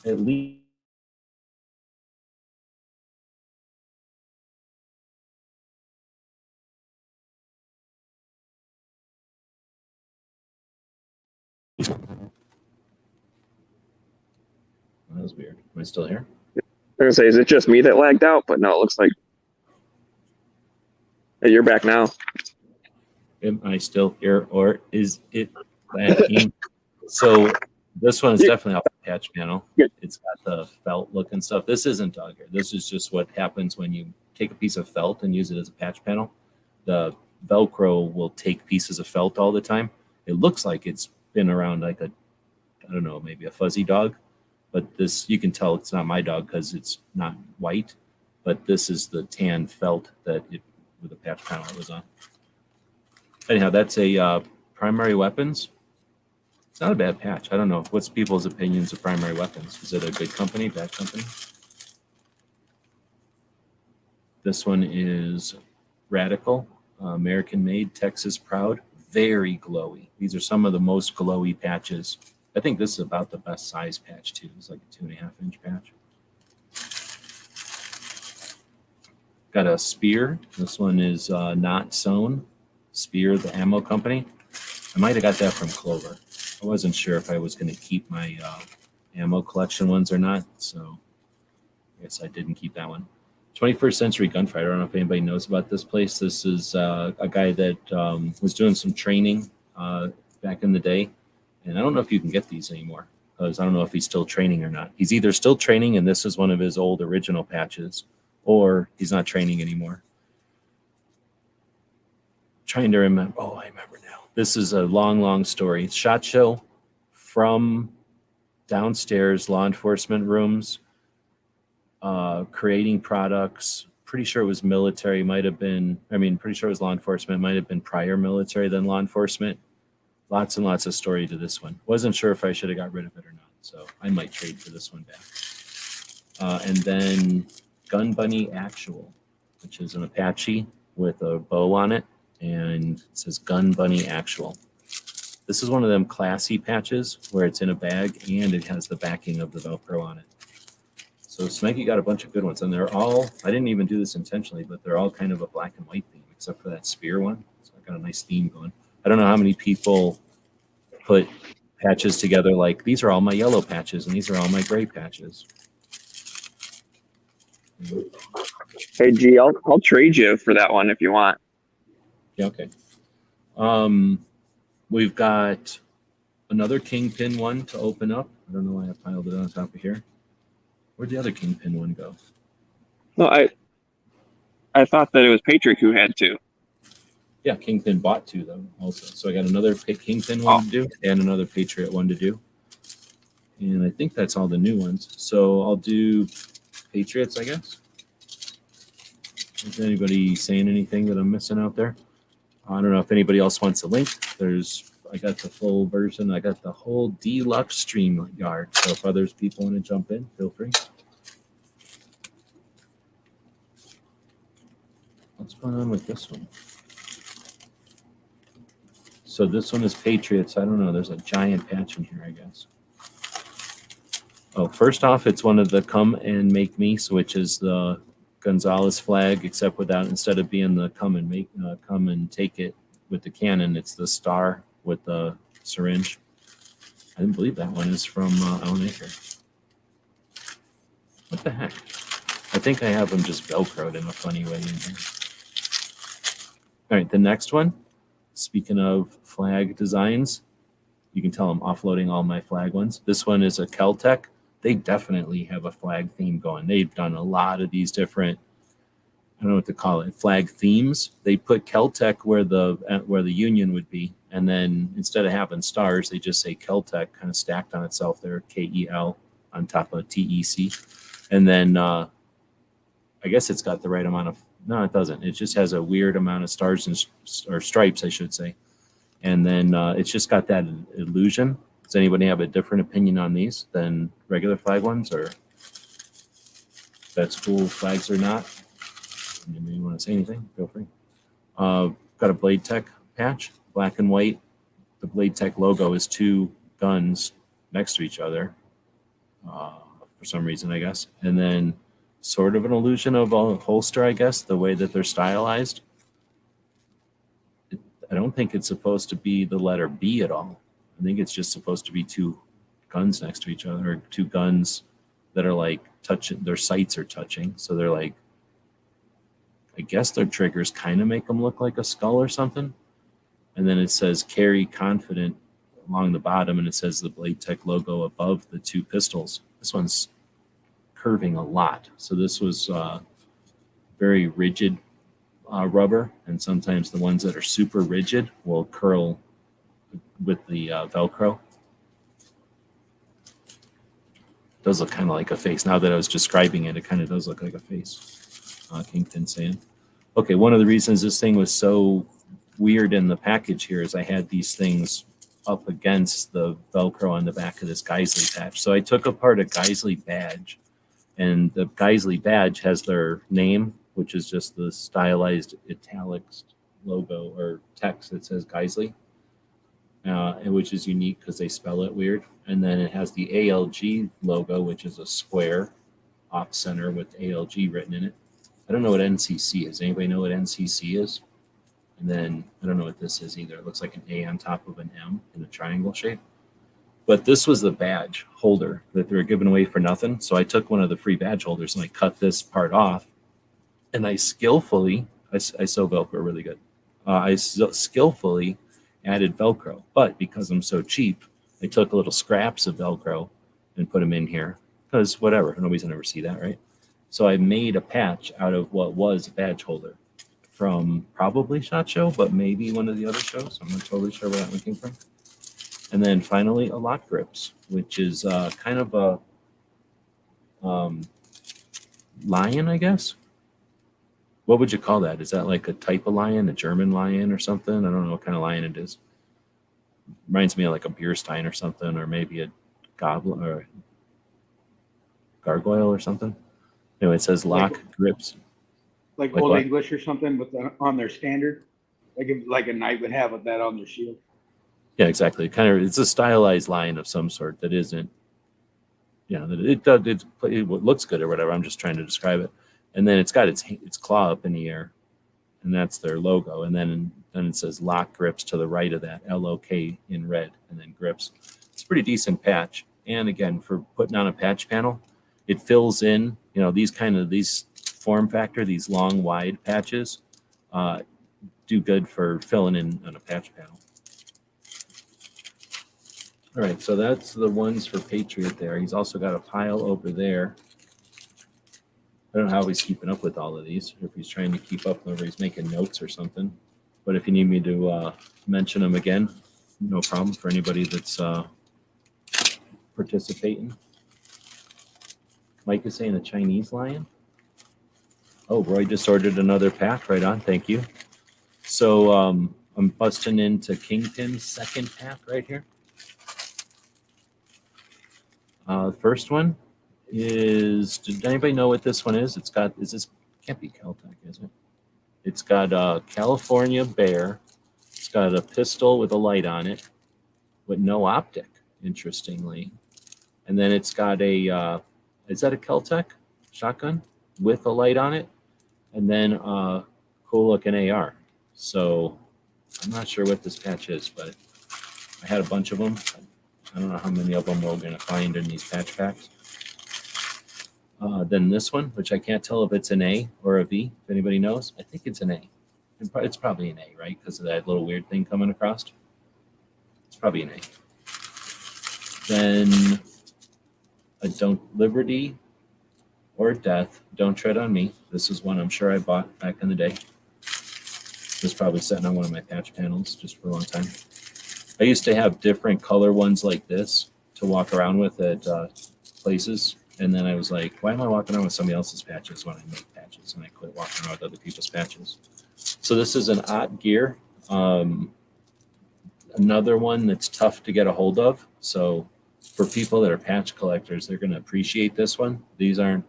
At least that was weird. Am I still here? I was gonna say, is it just me that lagged out? But no, it looks like hey, you're back now. Am I still here, or is it lagging? So this one is definitely off the patch panel. It's got the felt look and stuff. This isn't dog hair. This is just what happens when you take a piece of felt and use it as a patch panel. The Velcro will take pieces of felt all the time. It looks like it's been around like a, I don't know, maybe a fuzzy dog. But this, you can tell it's not my dog because it's not white. But this is the tan felt that it, with the patch panel it was on. Anyhow, that's a primary weapons. It's not a bad patch. I don't know. What's people's opinions of primary weapons? Is it a good company, bad company? This one is Radical, American made, Texas proud, very glowy. These are some of the most glowy patches. I think this is about the best size patch too. It's like a 2.5-inch patch. Got a Spear. This one is not sewn. Spear, the ammo company. I might have got that from Clover. I wasn't sure if I was going to keep my ammo collection ones or not, so I guess I didn't keep that one. 21st Century Gunfighter. I don't know if anybody knows about this place. This is a guy that was doing some training back in the day, and I don't know if you can get these anymore because I don't know if he's still training or not. He's either still training, and this is one of his old original patches, or he's not training anymore. Trying to remember. Oh, I remember now. This is a long story. SHOT Show from downstairs law enforcement rooms, creating products. Pretty sure it was military, might have been, I mean, pretty sure it was law enforcement, might have been prior military than law enforcement. Lots and lots of story to this one. Wasn't sure if I should have got rid of it or not, so I might trade for this one back. And then Gun Bunny Actual, which is an Apache with a bow on it, and it says Gun Bunny Actual. This is one of them classy patches where it's in a bag and it has the backing of the Velcro on it. So Smeggy got a bunch of good ones, and they're all, I didn't even do this intentionally, but they're all kind of a black and white theme, except for that Spear one. So I got a nice theme going. I don't know how many people put patches together like, these are all my yellow patches and these are all my gray patches. Hey, G, I'll trade you for that one if you want. Yeah, okay. We've got another Kingpin one to open up. I don't know why I piled it on top of here. Where'd the other Kingpin one go? No, I thought that it was Patrick who had two. Yeah, Kingpin bought two though also. So I got another Kingpin one to do and another Patriot one to do. And I think that's all the new ones. So I'll do Patriots, I guess. Is anybody saying anything that I'm missing out there? I don't know if anybody else wants a link. I got the full version. I got the whole deluxe stream yard. So if others people want to jump in, feel free. What's going on with this one? So this one is Patriots. I don't know. There's a giant patch in here, I guess. Oh, first off, it's one of the Come and Make Me, which is the Gonzalez flag, except without, instead of being the come and take it with the cannon, it's the star with the syringe. I didn't believe that one is from Alan Aker. What the heck? I think I have them just Velcroed in a funny way in here. All right, the next one, speaking of flag designs, you can tell I'm offloading all my flag ones. This one is a Kel-Tec. They definitely have a flag theme going. They've done a lot of these different, I don't know what to call it, flag themes. They put Kel-Tec where the Union would be, and then instead of having stars, they just say Kel-Tec kind of stacked on itself there, Kel on top of TEC. And then I guess it's got the right amount of, no, it doesn't. It just has a weird amount of stars or stripes, I should say. And then it's just got that illusion. Does anybody have a different opinion on these than regular flag ones, or if that's cool flags or not? Anybody want to say anything? Feel free. Got a Blade Tech patch, black and white. The Blade Tech logo is two guns next to each other for some reason, I guess. And then sort of an illusion of a holster, I guess, the way that they're stylized. I don't think it's supposed to be the letter B at all. I think it's just supposed to be two guns next to each other, or two guns that are like touching, their sights are touching. So they're like, I guess their triggers kind of make them look like a skull or something. And then it says carry confident along the bottom, and it says the Blade Tech logo above the two pistols. This one's curving a lot. So this was very rigid rubber, and sometimes the ones that are super rigid will curl with the Velcro. It does look kind of like a face. Now that I was describing it, it kind of does look like a face. Kingpin saying. Okay, one of the reasons this thing was so weird in the package here is I had these things up against the Velcro on the back of this Geisley patch. So I took apart a Geisley badge, and the Geisley badge has their name, which is just the stylized italics logo or text that says Geisley, which is unique because they spell it weird. And then it has the ALG logo, which is a square off center with ALG written in it. I don't know what NCC is. Anybody know what NCC is? And then I don't know what this is either. It looks like an A on top of an M in a triangle shape. But this was the badge holder that they were giving away for nothing. So I took one of the free badge holders and I cut this part off. And I skillfully, I sew Velcro really good. I skillfully added Velcro. But because I'm so cheap, I took little scraps of Velcro and put them in here. Because whatever, nobody's gonna ever see that, right? So I made a patch out of what was a badge holder from probably SHOT Show, but maybe one of the other shows. I'm not totally sure where that one came from. And then finally, a lock grips, which is kind of a lion, I guess. What would you call that? Is that like a type of lion, a German lion or something? I don't know what kind of lion it is. Reminds me of like a Bierstein or something, or maybe a goblin or gargoyle or something. Anyway, it says lock grips. Like Like Old what? English or something with on their standard. Like a knight would have that on their shield. Yeah, exactly. It's a stylized lion of some sort that isn't, it looks good or whatever. I'm just trying to describe it. And then it's got its claw up in the air, and that's their logo. And then it says lock grips to the right of that, LOK in red, and then grips. It's a pretty decent patch. And again, for putting on a patch panel, it fills in, these form factor, these long, wide patches do good for filling in on a patch panel. All right, so that's the ones for Patriot there. He's also got a pile over there. I don't know how he's keeping up with all of these, or if he's trying to keep up or he's making notes or something. But if you need me to mention them again, no problem for anybody that's participating. Mike is saying a Chinese lion. Oh, Roy just ordered another pack. Right on. Thank you. So I'm busting into Kingpin's second pack right here. First one is, did anybody know what this one is? Can't be Kel-Tec, is it? It's got a California Bear. It's got a pistol with a light on it with no optic, interestingly. And then it's got is that a Kel-Tec shotgun with a light on it? And then a cool looking AR. So I'm not sure what this patch is, but I had a bunch of them. I don't know how many of them we're going to find in these patch packs. Then this one, which I can't tell if it's an A or a V, if anybody knows. I think it's an A. It's probably an A, right? Because of that little weird thing coming across. It's probably an A. Then a Don't Liberty or Death, Don't Tread on Me. This is one I'm sure I bought back in the day. It was probably sitting on one of my patch panels just for a long time. I used to have different color ones like this to walk around with at places. And then I was like, why am I walking around with somebody else's patches when I make patches? And I quit walking around with other people's patches. So this is an Ott Gear. Another one that's tough to get a hold of. So for people that are patch collectors, they're going to appreciate this one. These aren't,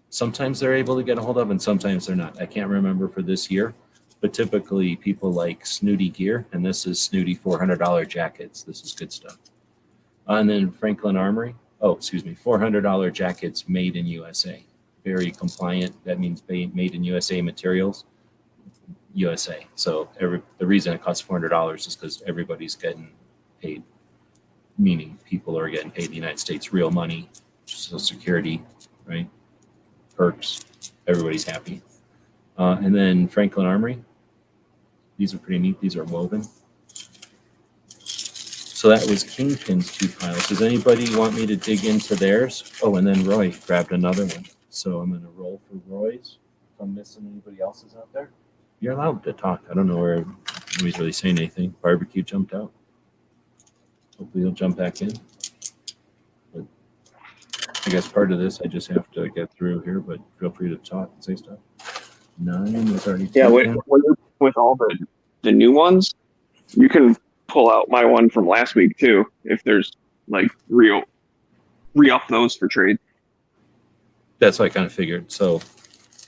sometimes they're able to get a hold of and sometimes they're not. I can't remember for this year, but typically people like Snooty Gear, and this is Snooty $400 jackets. This is good stuff. And then Franklin Armory. Oh, excuse me, $400 jackets made in USA. Very compliant. That means made in USA materials. USA. So the reason it costs $400 is because everybody's getting paid, meaning people are getting paid in the United States real money, Social Security, right? Perks. Everybody's happy. And then Franklin Armory. These are pretty neat. These are woven. So that was Kingpin's 2 piles. Does anybody want me to dig into theirs? Oh, and then Roy grabbed another one. So I'm going to roll for Roy's. If I'm missing anybody else's out there. You're allowed to talk. I don't know where nobody's really saying anything. Barbecue jumped out. Hopefully he'll jump back in. But I guess part of this I just have to get through here, but feel free to talk and say stuff. 9 is already Yeah, taken. with all the new ones, you can pull out my one from last week too, if there's like re-up those for trade. That's what I kind of figured. So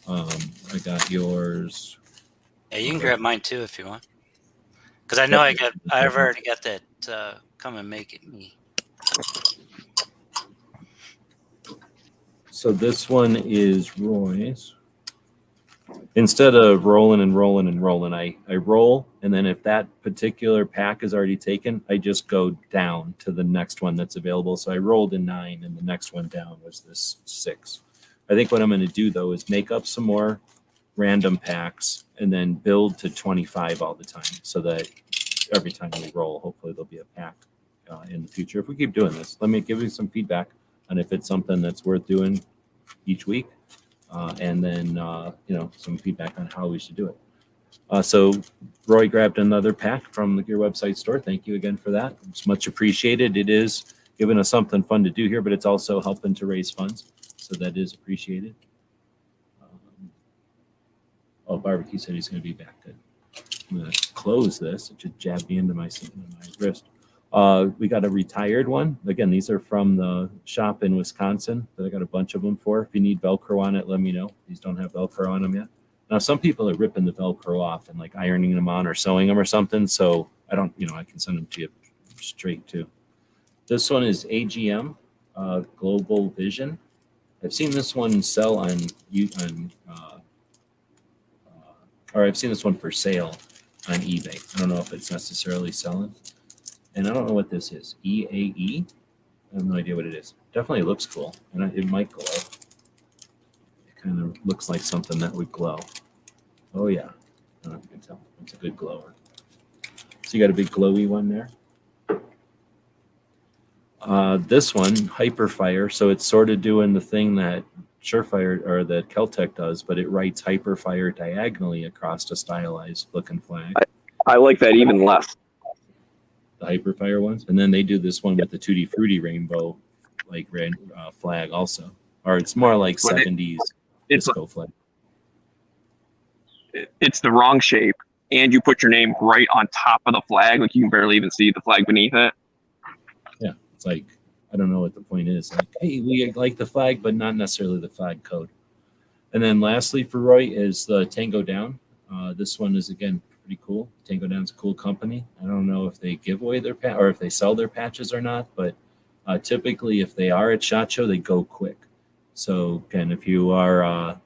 I got yours. Yeah, you can grab mine too if you want. Because I know I've already got that come and make it me. So this one is Roy's. Instead of rolling, I roll, and then if that particular pack is already taken, I just go down to the next one that's available. So I rolled a 9, and the next one down was this 6. I think what I'm going to do, though, is make up some more random packs and then build to 25 all the time so that every time we roll, hopefully there'll be a pack in the future. If we keep doing this, let me give you some feedback on if it's something that's worth doing each week. And then, some feedback on how we should do it. So Roy grabbed another pack from the Gear website store. Thank you again for that. It's much appreciated. It is giving us something fun to do here, but it's also helping to raise funds. So that is appreciated. Barbecue said he's going to be back. Good. I'm going to close this. It just jabbed me into my wrist. We got a retired one. Again, these are from the shop in Wisconsin that I got a bunch of them for. If you need Velcro on it, let me know. These don't have Velcro on them yet. Now, some people are ripping the Velcro off and like ironing them on or sewing them or something. So I don't, I can send them to you straight too. This one is AGM, Global Vision. I've seen this one sell or I've seen this one for sale on eBay. I don't know if it's necessarily selling. And I don't know what this is. EAE? I have no idea what it is. Definitely looks cool. And it might glow. It kind of looks like something that would glow. Oh, yeah. I don't know if you can tell. It's a good glower. So you got a big glowy one there. This one, Hyperfire. So it's sort of doing the thing that Surefire or that Keltec does, but it writes Hyperfire diagonally across a stylized looking flag. I like that even less. The Hyperfire ones, and then they do this one with the Tutti Frutti rainbow, like red flag also, or it's more like 70s disco flag. It's the wrong shape, and you put your name right on top of the flag, like you can barely even see the flag beneath it. Yeah, it's like I don't know what the point is. Like, hey, we like the flag, but not necessarily the flag code. And then lastly for Roy is the Tango Down. This one is again pretty cool. Tango Down's a cool company. I don't know if they give away their or if they sell their patches or not, but typically if they are at SHOT Show, they go quick. So again, if you are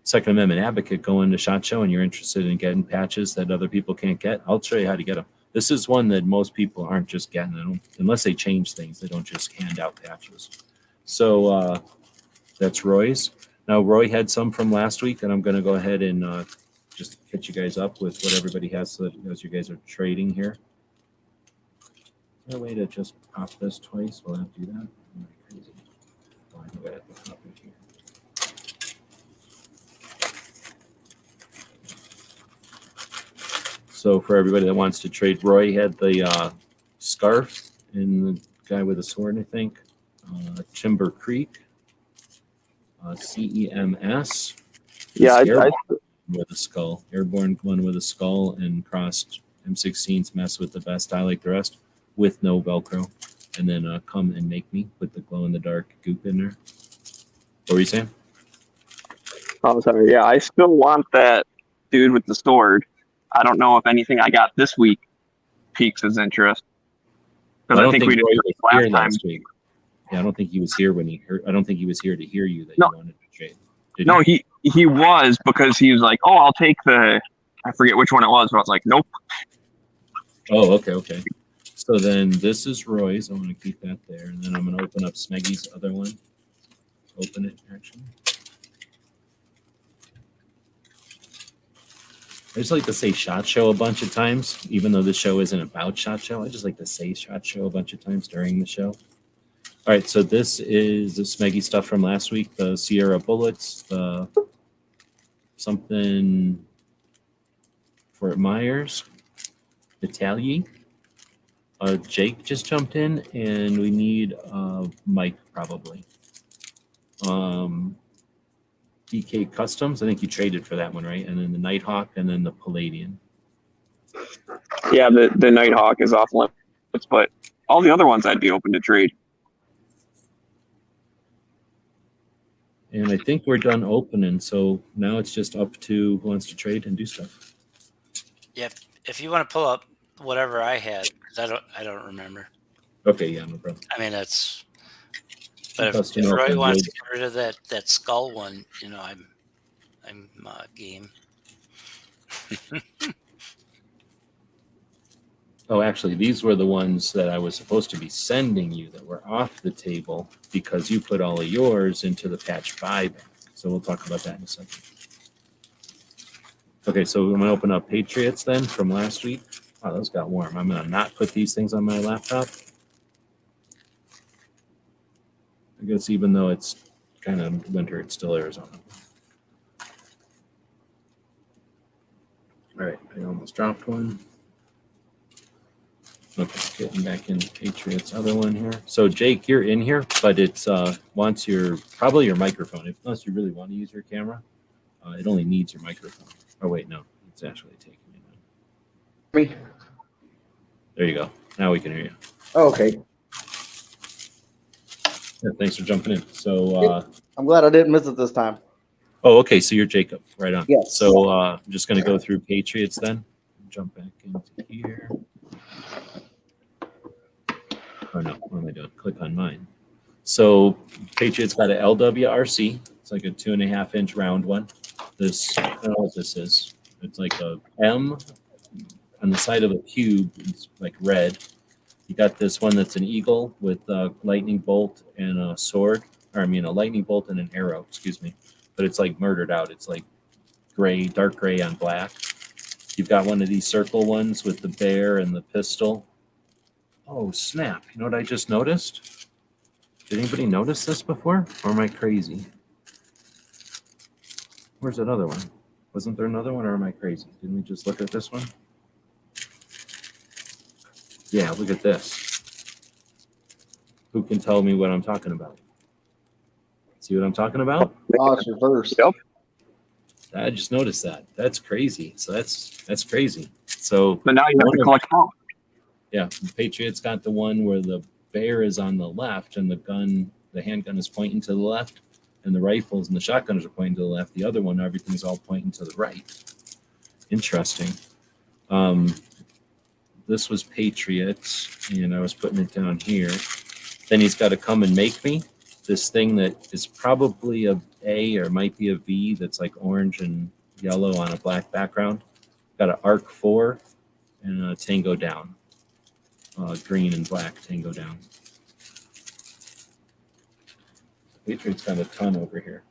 Second Amendment advocate going to SHOT Show and you're interested in getting patches that other people can't get, I'll show you how to get them. This is one that most people aren't just getting. Unless they change things, they don't just hand out patches. So that's Roy's. Now, Roy had some from last week, and I'm going to go ahead and just catch you guys up with what everybody has so that as you guys are trading here. Is there a way to just pop this twice? Will I have to do that? Am I crazy? Oh, I think I have to pop it here. So for everybody that wants to trade, Roy had the scarf and the guy with a sword, I think. Timber Creek. CEMS. Yeah, With a skull. Airborne one with a skull and crossed M16s mess with the best. I like the rest with no Velcro. And then Come and Make Me with the glow in the dark goop in there. What were you saying? oh, sorry. Yeah, I still want that dude with the sword. I don't know if anything I got this week piques his interest. Because I think we did Roy this was here last time. last week. Yeah, I don't think he was here when he heard. I don't think he was here to hear you that No. you wanted to trade. Did No, you? he was, because he was like, oh, I'll take the, I forget which one it was, but I was like, nope. Oh, okay. So then this is Roy's. I want to keep that there, and then I'm going to open up Smeggy's other one. Open it, actually. I just like to say SHOT Show a bunch of times, even though the show isn't about SHOT Show. I just like to say SHOT Show a bunch of times during the show. All right, so this is the Smeggy stuff from last week, the Sierra Bullets, the something Fort Myers, Italy. Jake just jumped in, and we need Mike probably. DK Customs, I think you traded for that one, right? And then the Nighthawk, and then the Palladian. Yeah, the Nighthawk is off limits, but all the other ones I'd be open to trade. And I think we're done opening, so now it's just up to who wants to trade and do stuff. Yep. If you want to pull up whatever I had, 'cause I don't remember. Okay, yeah, no problem. I mean, it's. But if Custom Roy open wants wood. to get rid of that skull one, I'm game. Oh, actually, these were the ones that I was supposed to be sending you that were off the table because you put all of yours into the patch buyback. So we'll talk about that in a second. Okay, so I'm going to open up Patriots then from last week. Oh, those got warm. I'm going to not put these things on my laptop. I guess even though it's kind of winter, it's still Arizona. All right, I almost dropped one. Okay, getting back in Patriots other one here. So Jake, you're in here, but it's wants probably your microphone. Unless you really want to use your camera, it only needs your microphone. Oh wait, no, it's actually taking it. Me? There you go. Now we can hear you. Oh, okay. Yeah, thanks for jumping in. So I'm glad I didn't miss it this time. oh, okay, so you're Jacob, right on. Yes. So I'm just gonna go through Patriots then. Jump back into here. Oh no, what am I doing? Click on mine. So Patriots got a LWRC. It's like a 2.5-inch round one. This, I don't know what this is. It's like a M on the side of a cube. It's like red. You got this one that's an eagle with a lightning bolt and a sword, or I mean a lightning bolt and an arrow, excuse me. But it's like murdered out. It's like gray, dark gray on black. You've got one of these circle ones with the bear and the pistol. Oh, snap. You know what I just noticed? Did anybody notice this before? Or am I crazy? Where's that other one? Wasn't there another one, or am I crazy? Didn't we just look at this one? Yeah, look at this. Who can tell me what I'm talking about? See what I'm talking about? Oh, it's reversed. Yep. I just noticed that. That's crazy. So that's crazy. So But now you have to collect both. yeah, the Patriots got the one where the bear is on the left and the handgun is pointing to the left, and the rifles and the shotguns are pointing to the left. The other one, everything's all pointing to the right. Interesting. This was Patriots, and I was putting it down here. Then he's got to Come and Make Me. This thing that is probably a A or might be a V that's like orange and yellow on a black background. Got an ARC 4 and Tango Down. Green and black Tango Down. Patriot's got a ton over here.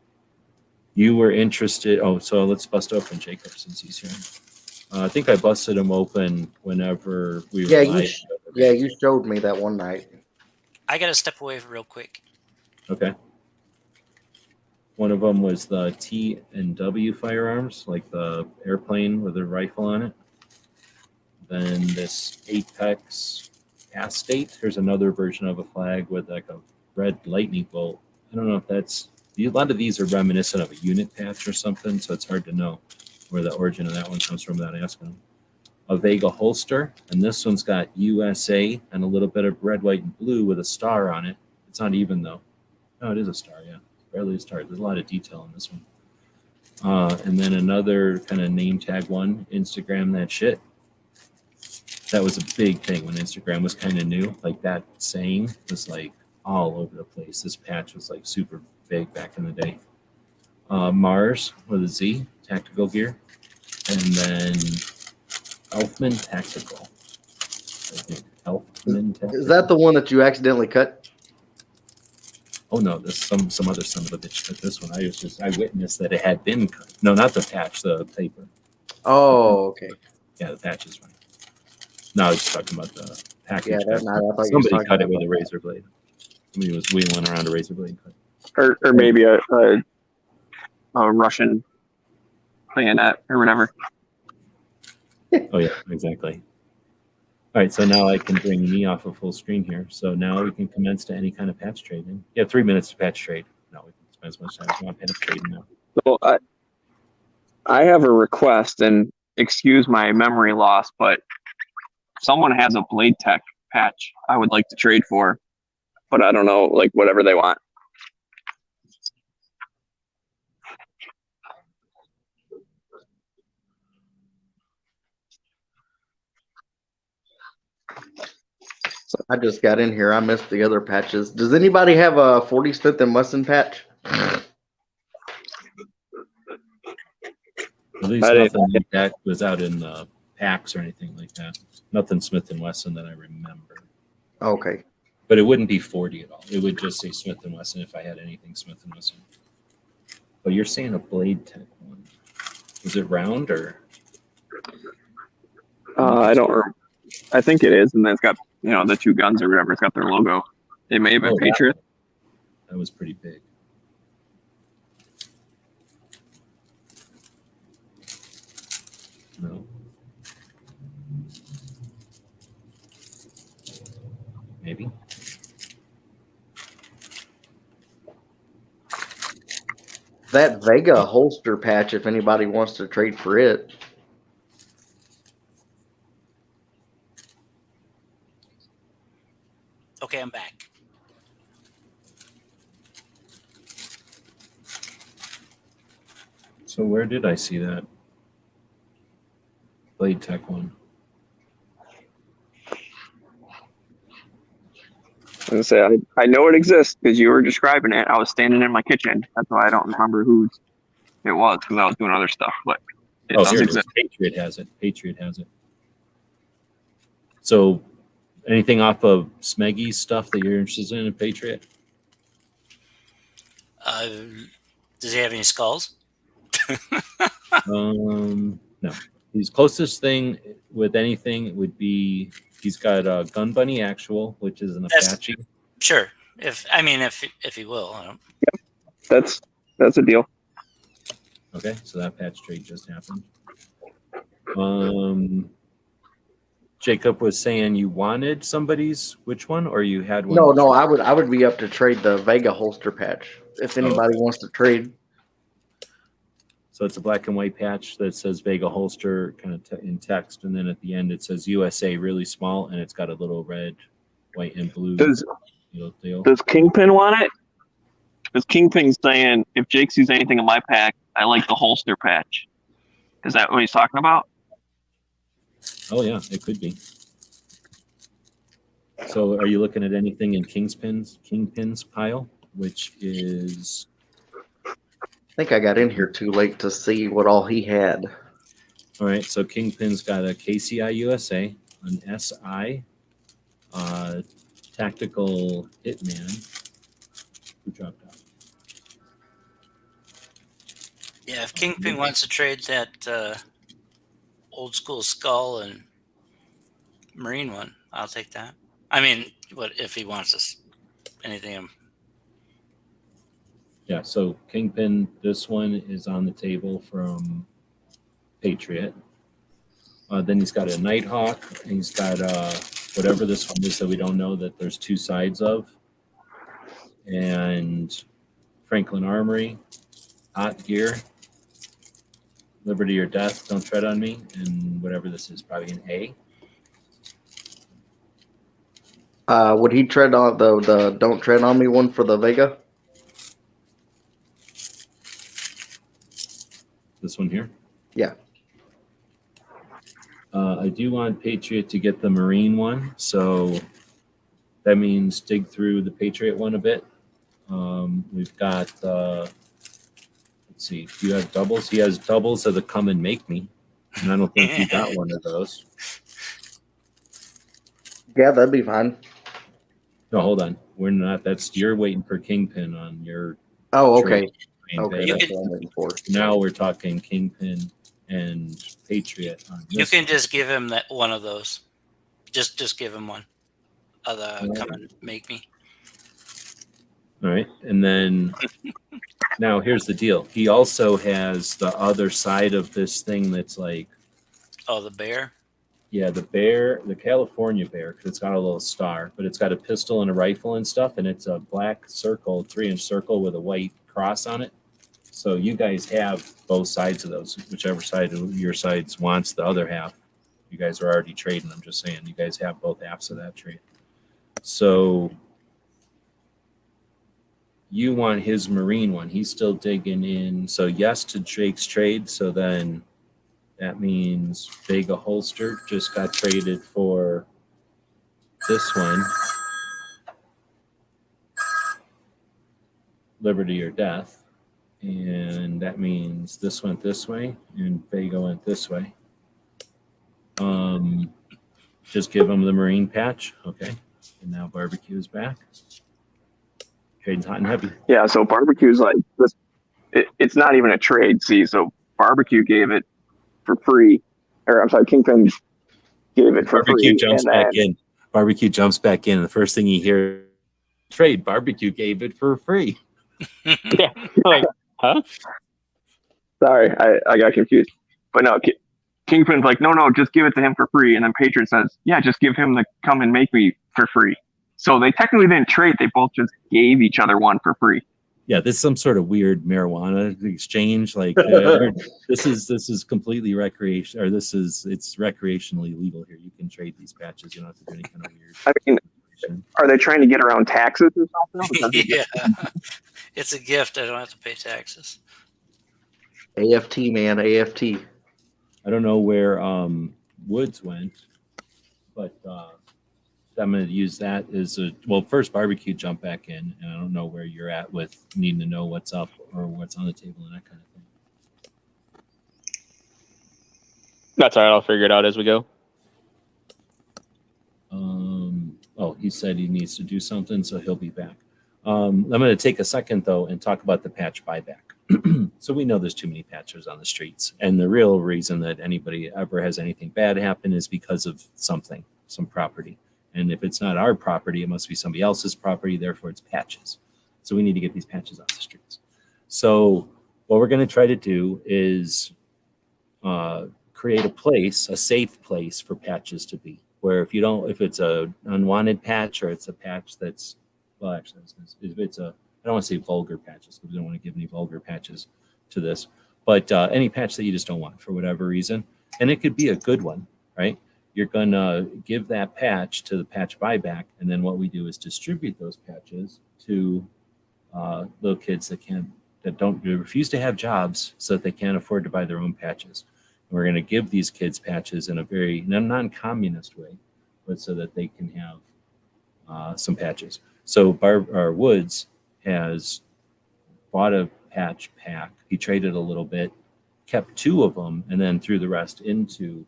You were interested. Oh, so let's bust open Jacob since he's here. I think I busted him open whenever we were Yeah, live. you showed me that one night. I got to step away real quick. Okay. One of them was the T and W firearms, like the airplane with a rifle on it. Then this Apex State. There's another version of a flag with like a red lightning bolt. I don't know if that's, a lot of these are reminiscent of a unit patch or something, so it's hard to know where the origin of that one comes from without asking them. A Vega holster, and this one's got USA and a little bit of red, white, and blue with a star on it. It's not even though. No, it is a star, yeah. Barely a star. There's a lot of detail in this one. And then another kind of name tag one, Instagram that shit. That was a big thing when Instagram was kind of new. Like that saying was like all over the place. This patch was like super big back in the day. Mars with a Z, tactical gear. And then Elfman Tactical. I think Elfman Tactical. Is that the one that you accidentally cut? Oh no, there's some other son of a bitch cut this one. I witnessed that it had been cut. No, not the patch, the paper. Oh, okay. Yeah, the patch is fine. No, I was just talking about the package. Yeah, cut. I thought you were Somebody talking cut it about with a that. razor blade. Somebody was wheeling around a razor blade cut. Or maybe a Russian bayonet or whatever. Oh yeah, exactly. All right, so now I can bring me off of full screen here. So now we can commence to any kind of patch trading. You have 3 minutes to patch trade. No, we can spend as much time as we want patch trading now. So I have a request, and excuse my memory loss, but someone has a Blade Tech patch I would like to trade for, but I don't know, like whatever they want. I just got in here. I missed the other patches. Does anybody have a 40 Smith and Wesson patch? At least I didn't- nothing like that was out in the packs or anything like that. Nothing Smith and Wesson that I remember. Okay. But it wouldn't be 40 at all. It would just say Smith and Wesson if I had anything Smith and Wesson. But you're saying a Blade Tech one. Was it round or? I don't remember. I think it is, and then it's got, you know, the two guns or whatever. It's got their logo. It may have been Oh, Patriot. That was pretty big. No. Maybe. That Vega holster patch, if anybody wants to trade for it. Okay, I'm back. So where did I see that? Blade Tech one. I was gonna say, I know it exists because you were describing it. I was standing in my kitchen. That's why I don't remember whose it was, because I was doing other stuff. But it Oh, does here it is. exist. Patriot has it. Patriot has it. So anything off of Smeggy's stuff that you're interested in Patriot? Does he have any skulls? No. His closest thing with anything would be he's got a Gun Bunny Actual, which is an That's- Apache. Sure. If he will. I don't, That's a deal. Okay, so that patch trade just happened. Jacob was saying you wanted somebody's which one, or you had one? No, I would be up to trade the Vega holster patch if anybody wants to trade. So it's a black and white patch that says Vega holster kind of in text, and then at the end it says USA really small, and it's got a little red, white, and blue Does deal. Does Kingpin want it? Because Kingpin's saying, if Jake sees anything in my pack, I like the holster patch. Is that what he's talking about? Oh yeah, it could be. So are you looking at anything in Kingpin's pile, which is I think I got in here too late to see what all he had. All right, so Kingpin's got a KCI USA, an SI, Tactical Hitman. Who dropped out? Yeah, if Kingpin wants to trade that old school skull and Marine one, I'll take that. I mean, what if he wants us anything? Yeah, so Kingpin, this one is on the table from Patriot. Then he's got a Nighthawk, and he's got whatever this one is that we don't know that there's two sides of. And Franklin Armory, Hot Gear, Liberty or Death, Don't Tread on Me, and whatever this is, probably an A. Would he tread on the Don't Tread on Me one for the Vega? This one here? Yeah. I do want Patriot to get the Marine one, so that means dig through the Patriot one a bit. We've got, let's see, do you have doubles? He has doubles of the Come and Make Me, and I don't think you got one of those. Yeah, that'd be fine. No, hold on. We're not, you're waiting for Kingpin on your. Oh, okay. Marine Okay, Vega. that's what I'm waiting for. Now we're talking Kingpin and Patriot on You this. can just give him that one of those. Just give him one. Of the Come and Make Me. All right. And then now here's the deal. He also has the other side of this thing that's like, Oh, the bear. yeah, the bear, the California bear, because it's got a little star, but it's got a pistol and a rifle and stuff, and it's a black circle, 3-inch circle with a white cross on it. So you guys have both sides of those, whichever side of your sides wants the other half. You guys are already trading. I'm just saying, you guys have both halves of that trade. So you want his Marine one. He's still digging in. So yes to Drake's trade. So then that means Vega holster just got traded for this one. Liberty or Death. And that means this went this way and Vega went this way. Just give him the Marine patch. Okay. And now barbecue is back. Trading's hot and heavy. Yeah, so barbecue's like this. It's not even a trade. See, so barbecue gave it for free, or I'm sorry, Kingpin gave it for Barbecue free. jumps and back then- in. Barbecue jumps back in. The first thing you hear, trade. Barbecue gave it for free. Yeah. Like, huh? Sorry, I got confused. But no, Kingpin's like, no, just give it to him for free. And then Patriot says, yeah, just give him the Come and Make Me for free. So they technically didn't trade. They both just gave each other one for free. Yeah, this is some sort of weird marijuana exchange. Like this is completely recreation, or it's recreationally legal here. You can trade these patches. You don't have to do any kind of weird. I mean, are they trying to get around taxes or something? Yeah. It's a gift. I don't have to pay taxes. AFT, man, AFT. I don't know where Woods went, but I'm going to use that as first barbecue jump back in, and I don't know where you're at with needing to know what's up or what's on the table and that kind of thing. That's all right. I'll figure it out as we go. He said he needs to do something, so he'll be back. I'm going to take a second, though, and talk about the patch buyback. So we know there's too many patches on the streets, and the real reason that anybody ever has anything bad happen is because of something, some property. And if it's not our property, it must be somebody else's property, therefore it's patches. So we need to get these patches off the streets. So what we're going to try to do is create a safe place for patches to be, where if it's a unwanted patch or it's a patch that's, well, actually, if it's I don't want to say vulgar patches because we don't want to give any vulgar patches to this, but any patch that you just don't want for whatever reason. And it could be a good one, right? You're going to give that patch to the patch buyback. And then what we do is distribute those patches to little kids that refuse to have jobs so that they can't afford to buy their own patches. And we're going to give these kids patches in a very non-communist way, but so that they can have some patches. So Woods has bought a patch pack. He traded a little bit kept 2 of them and then threw the rest into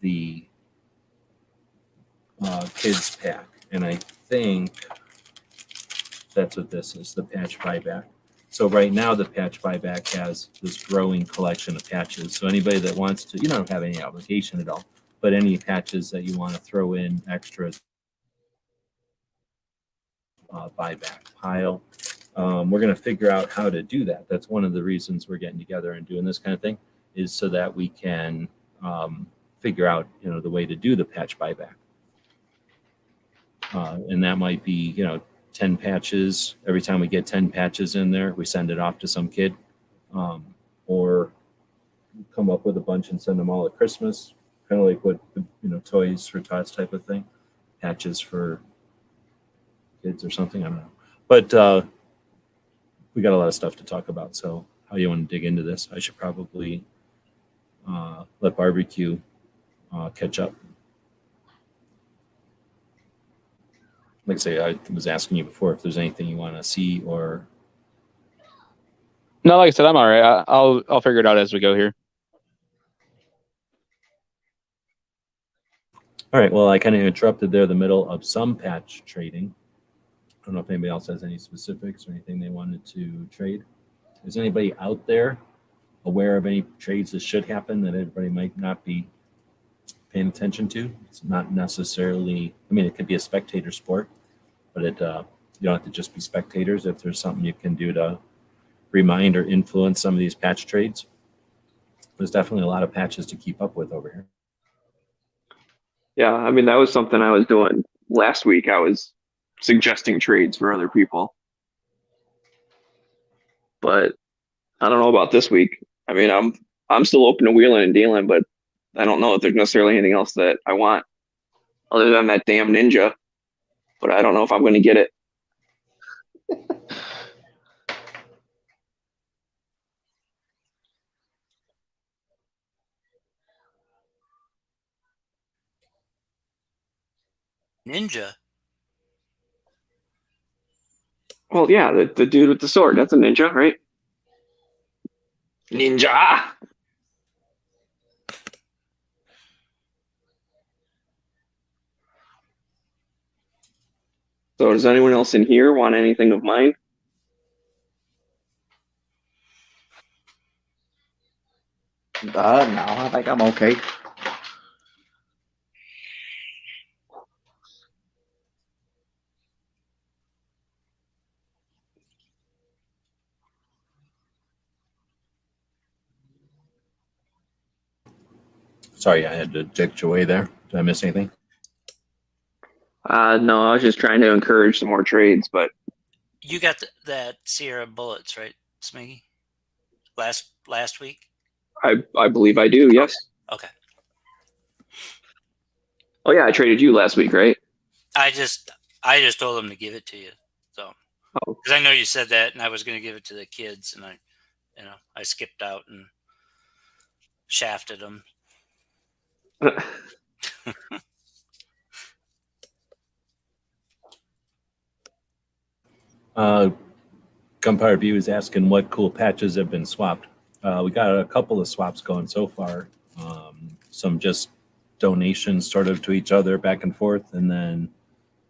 the kids pack. And I think that's what this is, the patch buyback. So right now the patch buyback has this growing collection of patches. So anybody that wants to, you don't have any obligation at all, but any patches that you want to throw in extra buyback pile. We're going to figure out how to do that. That's one of the reasons we're getting together and doing this kind of thing, is so that we can figure out, the way to do the patch buyback. And that might be, 10 patches. Every time we get 10 patches in there, we send it off to some kid, or come up with a bunch and send them all at Christmas, kind of like what, Toys for Tots type of thing, patches for kids or something. I don't know. But we got a lot of stuff to talk about. So how you want to dig into this? I should probably let barbecue catch up. Like I say, I was asking you before if there's anything you want to see or. No, like I said, I'm all right. I'll figure it out as we go here. All right. Well, I kind of interrupted there the middle of some patch trading. I don't know if anybody else has any specifics or anything they wanted to trade. Is anybody out there aware of any trades that should happen that everybody might not be paying attention to? It's not necessarily, it could be a spectator sport, but you don't have to just be spectators. If there's something you can do to remind or influence some of these patch trades, there's definitely a lot of patches to keep up with over here. Yeah, that was something I was doing last week. I was suggesting trades for other people. But I don't know about this week. I'm still open to wheeling and dealing, but I don't know if there's necessarily anything else that I want other than that damn ninja. But I don't know if I'm going to get it. Ninja. Well, yeah, the dude with the sword, that's a ninja, right? Ninja! So does anyone else in here want anything of mine? No, I think I'm okay. Sorry, I had to eject you away there. Did I miss anything? No, I was just trying to encourage some more trades, but You got that Sierra Bullets, right, Smiggy? Last week? I believe I do, yes. Okay. Oh yeah, I traded you last week, right? I just told them to give it to you. So, Oh. because I know you said that, and I was going to give it to the kids, and I skipped out and shafted them. Gunpowder View is asking what cool patches have been swapped. We got a couple of swaps going so far. Some just donations sort of to each other back and forth, and then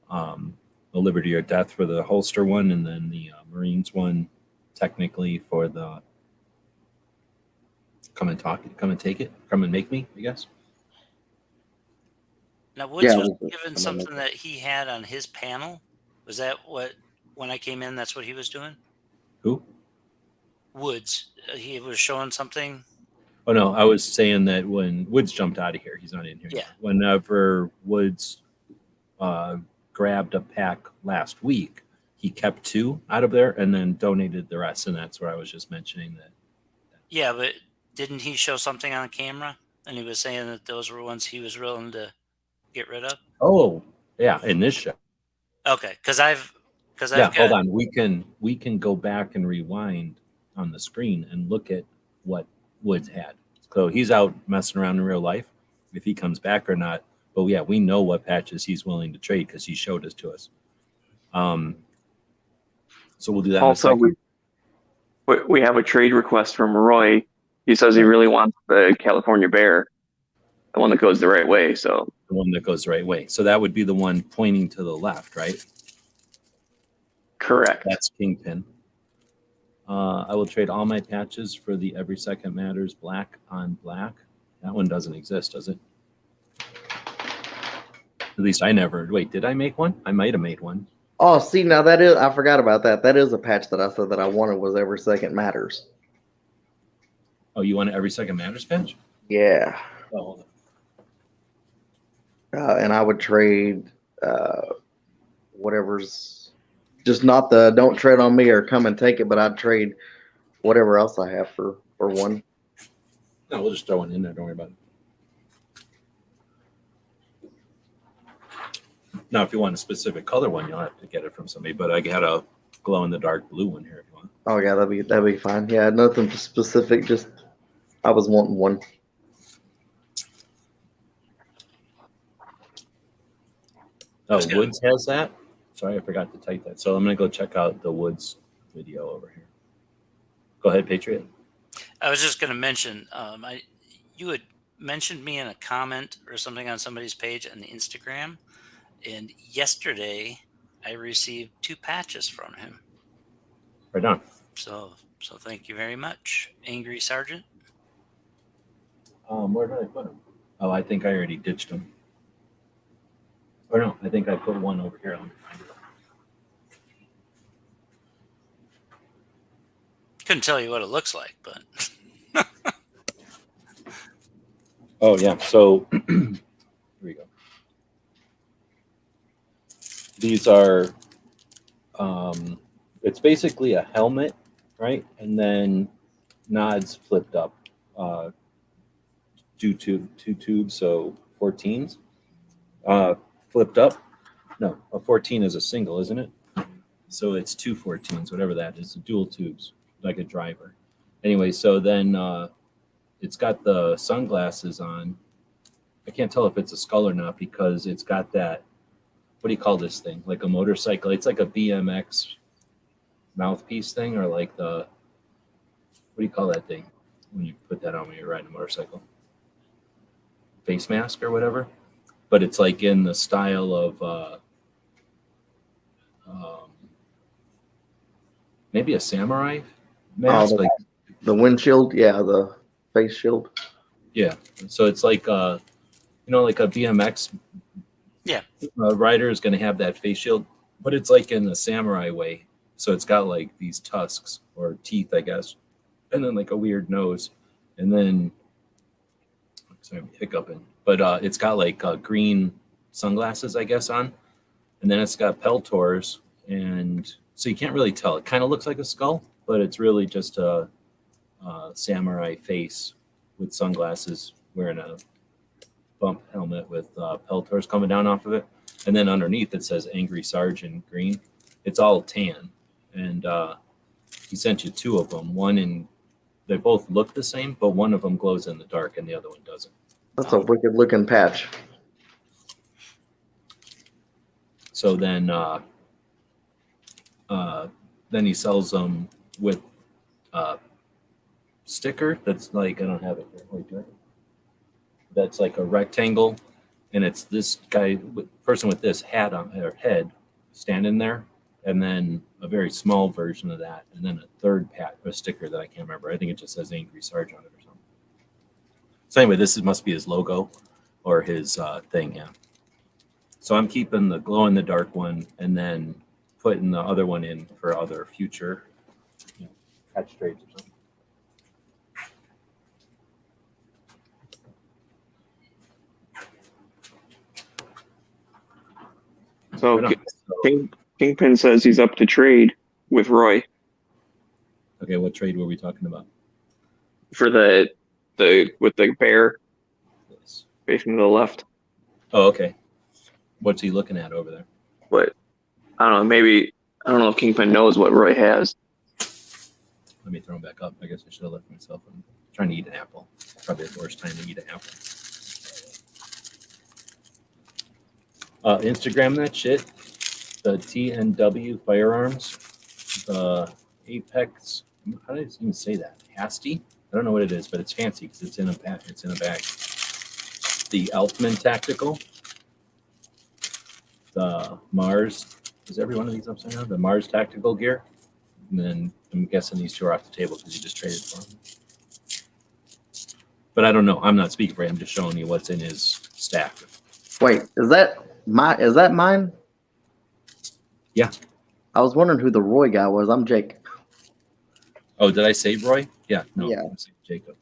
the Liberty or Death for the holster one, and then the Marines one technically for the come and take it, come and make me, I guess. Now, Woods Yeah, was we'll- given something that he had on his panel. Was that what, when I came in, that's what he was doing? Who? Woods. He was showing something. Oh no, I was saying that when Woods jumped out of here, he's not in here. Yeah. Whenever Woods grabbed a pack last week, he kept 2 out of there and then donated the rest, and that's where I was just mentioning that. Yeah, but didn't he show something on camera? And he was saying that those were ones he was willing to get rid of. Oh yeah, in this show. Okay, because I've Hold on. We can go back and rewind on the screen and look at what Woods had. So he's out messing around in real life, if he comes back or not. But yeah, we know what patches he's willing to trade because he showed us to us. So we'll do that. Also, we have a trade request from Roy. He says he really wants the California Bear, the one that goes the right way. So The one that goes the right way. So that would be the one pointing to the left, right? correct. That's Kingpin. I will trade all my patches for the Every Second Matters black on black. That one doesn't exist, does it? At least I never. Wait, did I make one? I might have made one. Oh, see, now that is, I forgot about that. That is a patch that I said that I wanted was Every Second Matters. Oh, you want an Every Second Matters patch? Yeah. Oh, hold on. And I would trade whatever's just not the don't tread on me or come and take it, but I'd trade whatever else I have for one. No, we'll just throw one in there. Don't worry about it. Now, if you want a specific color one, you'll have to get it from somebody. But I got a glow in the dark blue one here if you want. Oh yeah, that'd be fine. Yeah, nothing specific. Just I was wanting one. Oh, That's good. Woods has that. Sorry, I forgot to type that. So I'm gonna go check out the Woods video over here. Go ahead, Patriot. I was just going to mention, you had mentioned me in a comment or something on somebody's page on the Instagram, and yesterday I received 2 patches from him. Right on. So thank you very much, Angry Sergeant. Where did I put them? Oh, I think I already ditched them. Or no, I think I put one over here. Let me find it. Couldn't tell you what it looks like, but Oh yeah. So here we go. These are it's basically a helmet, right? And then nods flipped up. Two tubes, so 14s. Flipped up. No, a 14 is a single, isn't it? So it's 2 14s, whatever that is, dual tubes, like a driver. Anyway, so then it's got the sunglasses on. I can't tell if it's a skull or not because it's got that, what do you call this thing? Like a motorcycle. It's like a BMX mouthpiece thing, or like the, what do you call that thing when you put that on when you're riding a motorcycle? Face mask or whatever. But it's like in the style of maybe a samurai mask. Oh, Like, the windshield, yeah, the face shield. yeah. So it's like like a BMX. Yeah. Rider is going to have that face shield, but it's like in a samurai way. So it's got like these tusks or teeth, I guess, and then like a weird nose, and then sorry, I'm hiccuping. But it's got like green sunglasses, I guess, on, and then it's got Peltors, and so you can't really tell. It kind of looks like a skull, but it's really just a samurai face with sunglasses, wearing a bump helmet with Peltors coming down off of it, and then underneath it says Angry Sergeant green. It's all tan, and he sent you 2 of them. One in, they both look the same, but one of them glows in the dark and the other one doesn't. That's a wicked looking patch. So then he sells them with a sticker that's like, I don't have it here. Wait, do I? That's like a rectangle, and it's this guy, person with this hat on their head, standing there, and then a very small version of that, and then a third a sticker that I can't remember. I think it just says Angry Sergeant on it or something. So anyway, must be his logo or his thing, yeah. So I'm keeping the glow in the dark one and then putting the other one in for other future patch trades or something. So Right on. So- Kingpin says he's up to trade with Roy okay, what trade were we talking about? for the with the bear This. facing to the left. Oh, okay. What's he looking at over there? But I don't know. Maybe I don't know if Kingpin knows what Roy has. Let me throw him back up. I guess I should have left myself. I'm trying to eat an apple. Probably the worst time to eat an apple. Instagram that shit. The TNW firearms. The Apex. How did I even say that? Hasty. I don't know what it is, but it's fancy because it's in a bag. It's in a bag. The Elfman Tactical. The Mars. Is every one of these upside down? The Mars Tactical Gear. And then I'm guessing these two are off the table because you just traded for them. But I don't know. I'm not speaking for him. I'm just showing you what's in his stack. Wait, is that mine? Yeah. I was wondering who the Roy guy was. I'm Jake. Oh, did I say Roy? Yeah. No. Yeah. I said Jacob.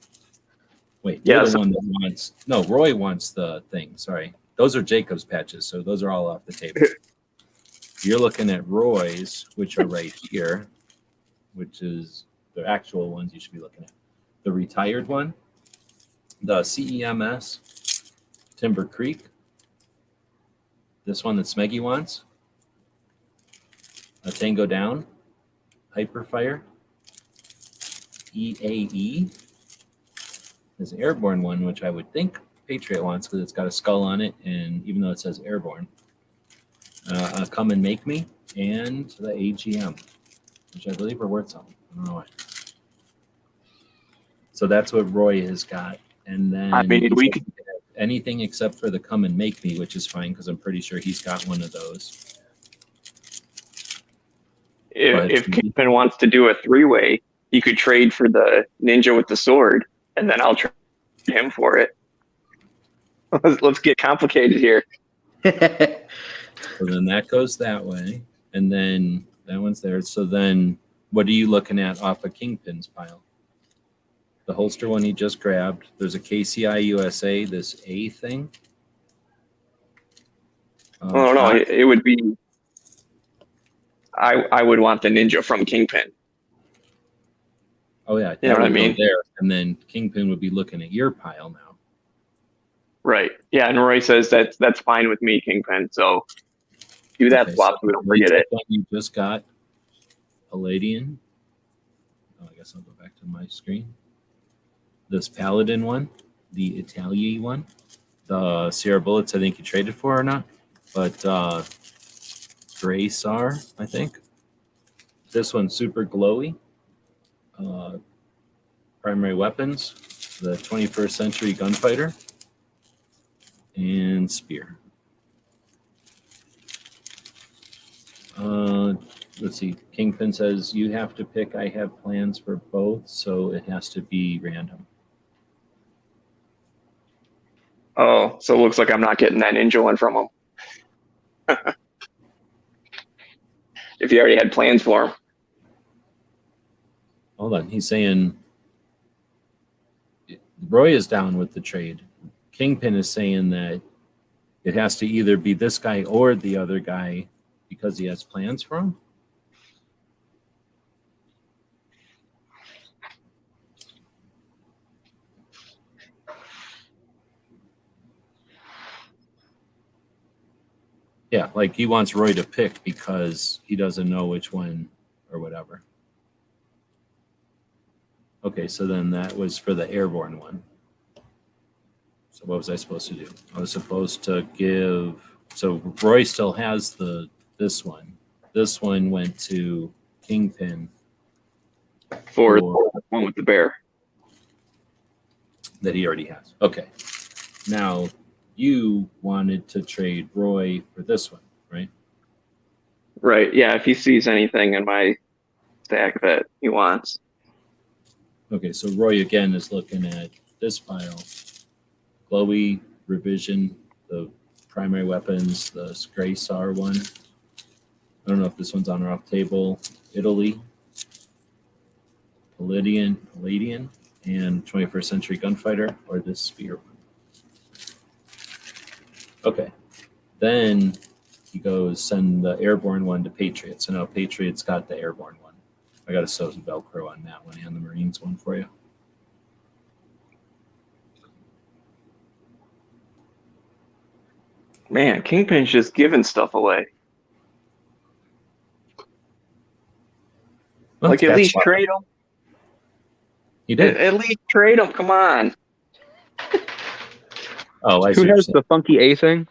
Wait. Yeah, You're the so- one that wants. No, Roy wants the thing. Sorry. Those are Jacob's patches. So those are all off the table. You're looking at Roy's, which are right here, which is the actual ones you should be looking at. The retired one, the CEMS, Timber Creek, this one that Smeggy wants, a Tango Down, Hyperfire, EAE, this airborne one, which I would think Patriot wants because it's got a skull on it, and even though it says airborne, Come and Make Me, and the AGM, which I believe are worth something. I don't know why. So that's what Roy has got. And then I mean, we could. anything except for the Come and Make Me, which is fine because I'm pretty sure he's got one of those. If Kingpin wants to do a 3-way, you could trade for the ninja with the sword, and then I'll trade him for it. Let's get complicated here. So then that goes that way. And then that one's there. So then what are you looking at off of Kingpin's pile? The holster one he just grabbed. There's a KCI USA, this A thing. Oh no, it would be. I would want the ninja from Kingpin. Oh yeah, You know what I that would go mean? there, and then Kingpin would be looking at your pile now. Right. Yeah, and Roy says that's fine with me, Kingpin. So do that Okay, swap so we don't forget it. You just got Palladian. Oh, I guess I'll go back to my screen. This Paladin one, the Italian one, the Sierra Bullets. I think you traded for or not, but Gray SAR, I think. This one's super glowy. Primary weapons, the 21st century gunfighter, and spear. Let's see. Kingpin says you have to pick. I have plans for both, so it has to be random. Oh, so it looks like I'm not getting that ninja one from him. If you already had plans for him. Hold on. He's saying Roy is down with the trade. Kingpin is saying that it has to either be this guy or the other guy because he has plans for him. Yeah, like he wants Roy to pick because he doesn't know which one or whatever. Okay, so then that was for the airborne one. So what was I supposed to do? I was supposed to give. So Roy still has this one. This one went to Kingpin For the one with the bear. that he already has. Okay. Now you wanted to trade Roy for this one, right? Right. Yeah, if he sees anything in my stack that he wants. Okay, so Roy again is looking at this pile. Glowy, revision, the primary weapons, the Gray SAR one. I don't know if this one's on or off table. Italy, Palladian, and 21st century gunfighter, or this spear one. Okay. Then he goes send the airborne one to Patriot. So now Patriot's got the airborne one. I got to sew some Velcro on that one and the Marines one for you. Man, Kingpin's just giving stuff away. Well, Like, at that's least fine. trade them. He did. At least trade them. Come on. Oh, I see. Who what you're has saying. the funky A thing?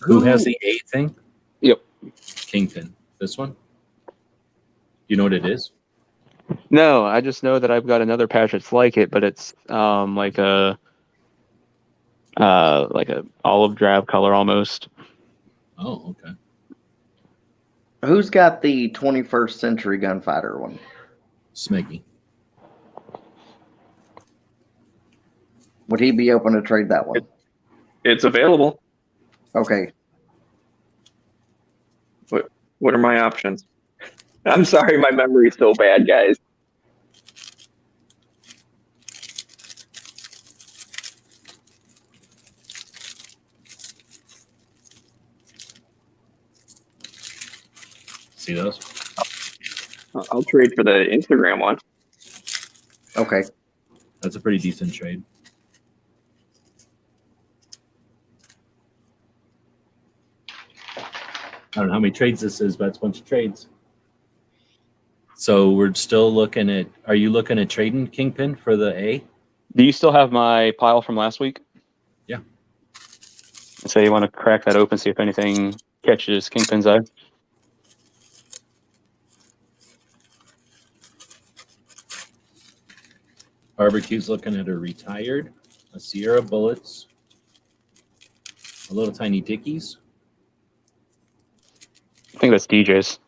Who has the A thing? Yep. Kingpin. This one? You know what it is? No, I just know that I've got another patch that's like it, but it's like a olive drab color almost. Oh, okay. Who's got the 21st Century Gunfighter one? Smeggy. Would he be open to trade that one? It's available. Okay. What are my options? I'm sorry, my memory's so bad, guys. See those? I'll trade for the Instagram one. Okay. That's a pretty decent trade. I don't know how many trades this is, but it's a bunch of trades. So we're still looking at, are you looking at trading Kingpin for the A? Do you still have my pile from last week? Yeah. So you want to crack that open, see if anything catches Kingpin's eye? Barbecue's looking at a retired, a Sierra Bullets, a little tiny Dickies, I think that's DJ's.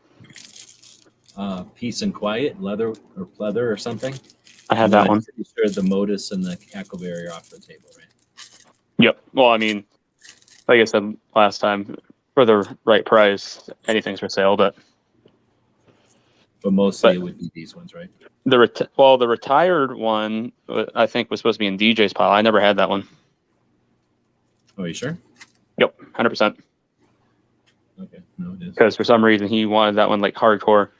Peace and Quiet, leather or pleather or something. I had And that then one. I'm pretty sure the Modus and the Cackleberry are off the table, right? Yep. Well, I mean, like I said last time, for the right price, anything's for sale. But But mostly But- it would be these ones, right? the retired one, I think, was supposed to be in DJ's pile. I never had that one. Oh, are you sure? Yep, 100%. Okay, no, it is. Because for some reason he wanted that one like hardcore.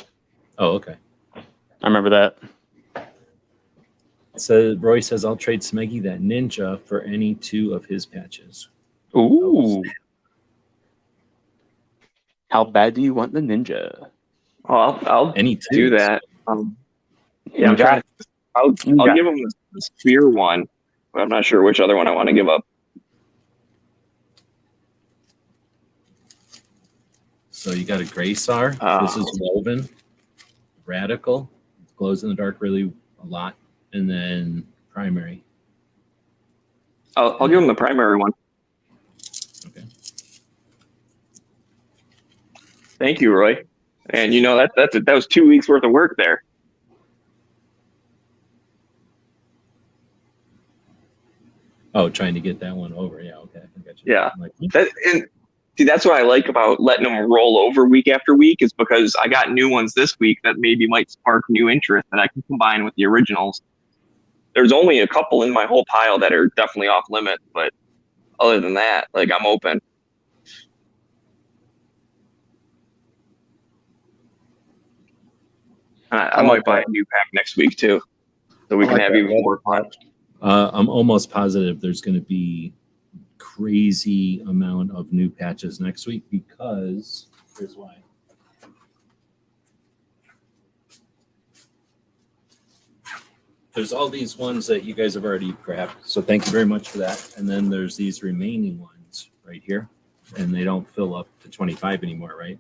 Oh, okay. I remember that. So Roy says, I'll trade Smeggy that Ninja for any two of his patches. Ooh. How bad do you want the ninja? Oh, I'll Any do twos. that. You I'm got trying. I'll got give him the spear one, but I'm not sure which other one I want to give up. So you got a Gray Sar. This is woven, radical, glows in the dark really a lot, and then primary. I'll give him the primary one. Okay. Thank you, Roy. And you know that was 2 weeks worth of work there. Oh, trying to get that one over. Yeah, okay. I got you. Yeah. I'm like, And see, that's what I like about letting them roll over week after week, is because I got new ones this week that maybe might spark new interest that I can combine with the originals. There's only a couple in my whole pile that are definitely off limit, but other than that, like, I'm open. I might buy a new pack next week too, so we I can like have that even more. leather patch. I'm almost positive there's going to be crazy amount of new patches next week because here's why. There's all these ones that you guys have already grabbed, so thank you very much for that. And then there's these remaining ones right here, and they don't fill up to 25 anymore, right?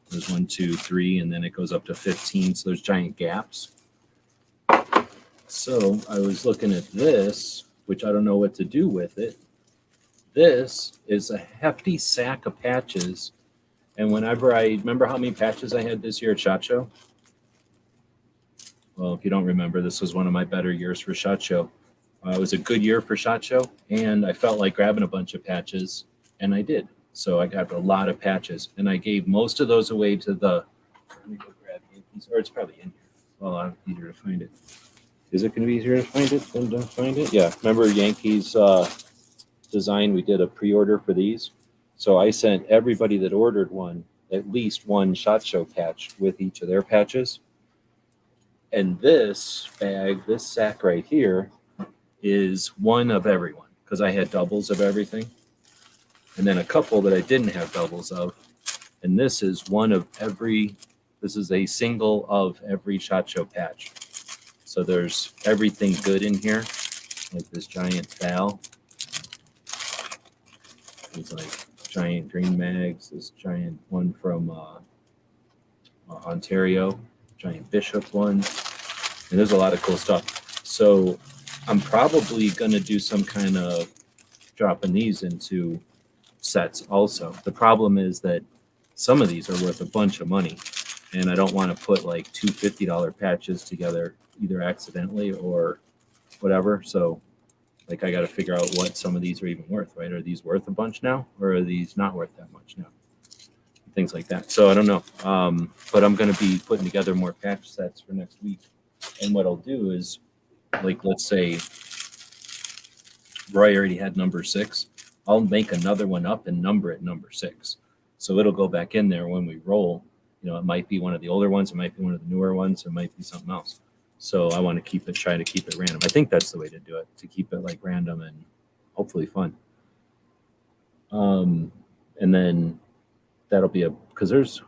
There's 1, 2, 3, and then it goes up to 15. So there's giant gaps. So I was looking at this, which I don't know what to do with it. This is a hefty sack of patches. And whenever I remember how many patches I had this year at SHOT Show. Well, if you don't remember, this was one of my better years for SHOT Show. It was a good year for SHOT Show, and I felt like grabbing a bunch of patches, and I did. So I got a lot of patches, and I gave most of those away to the. Let me go grab Yankees, or it's probably in here. Well, easier to find it. Is it going to be easier to find it than to find it? Yeah. Remember Yankees design? We did a pre-order for these. So I sent everybody that ordered one at least one SHOT Show patch with each of their patches. And this bag, this sack right here, is one of everyone because I had doubles of everything. And then a couple that I didn't have doubles of. And this is one of every, this is a single of every SHOT Show patch. So there's everything good in here, like this giant FAL. It's like giant green mags, this giant one from Ontario, giant Bishop one. And there's a lot of cool stuff. So I'm probably gonna do some kind of dropping these into sets also. The problem is that some of these are worth a bunch of money, and I don't want to put like two $50 patches together either accidentally or whatever. So like I got to figure out what some of these are even worth, right? Are these worth a bunch now, or are these not worth that much now? Things like that. So I don't know. But I'm going to be putting together more patch sets for next week. And what I'll do is, like, let's say Roy already had number 6. I'll make another one up and number it number 6. So it'll go back in there when we roll. You know, it might be one of the older ones, it might be one of the newer ones, it might be something else. So I want to try to keep it random. I think that's the way to do it, to keep it like random and hopefully fun. And then that'll be because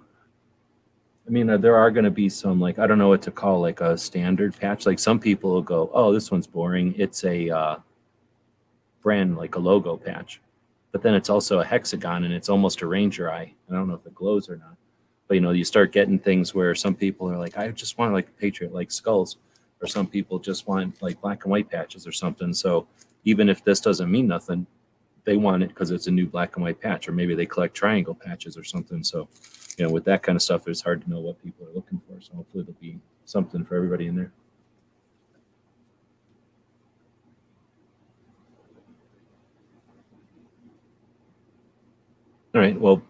there are going to be some, like, I don't know what to call, like a standard patch. Like some people will go, oh, this one's boring. It's a brand, like a logo patch. But then it's also a hexagon and it's almost a ranger eye. I don't know if it glows or not. But, you start getting things where some people are like, I just want like Patriot, like skulls. Or some people just want like black and white patches or something. So even if this doesn't mean nothing, they want it because it's a new black and white patch. Or maybe they collect triangle patches or something. So, with that kind of stuff, it's hard to know what people are looking for. So hopefully there'll be something for everybody in there. All right. Well,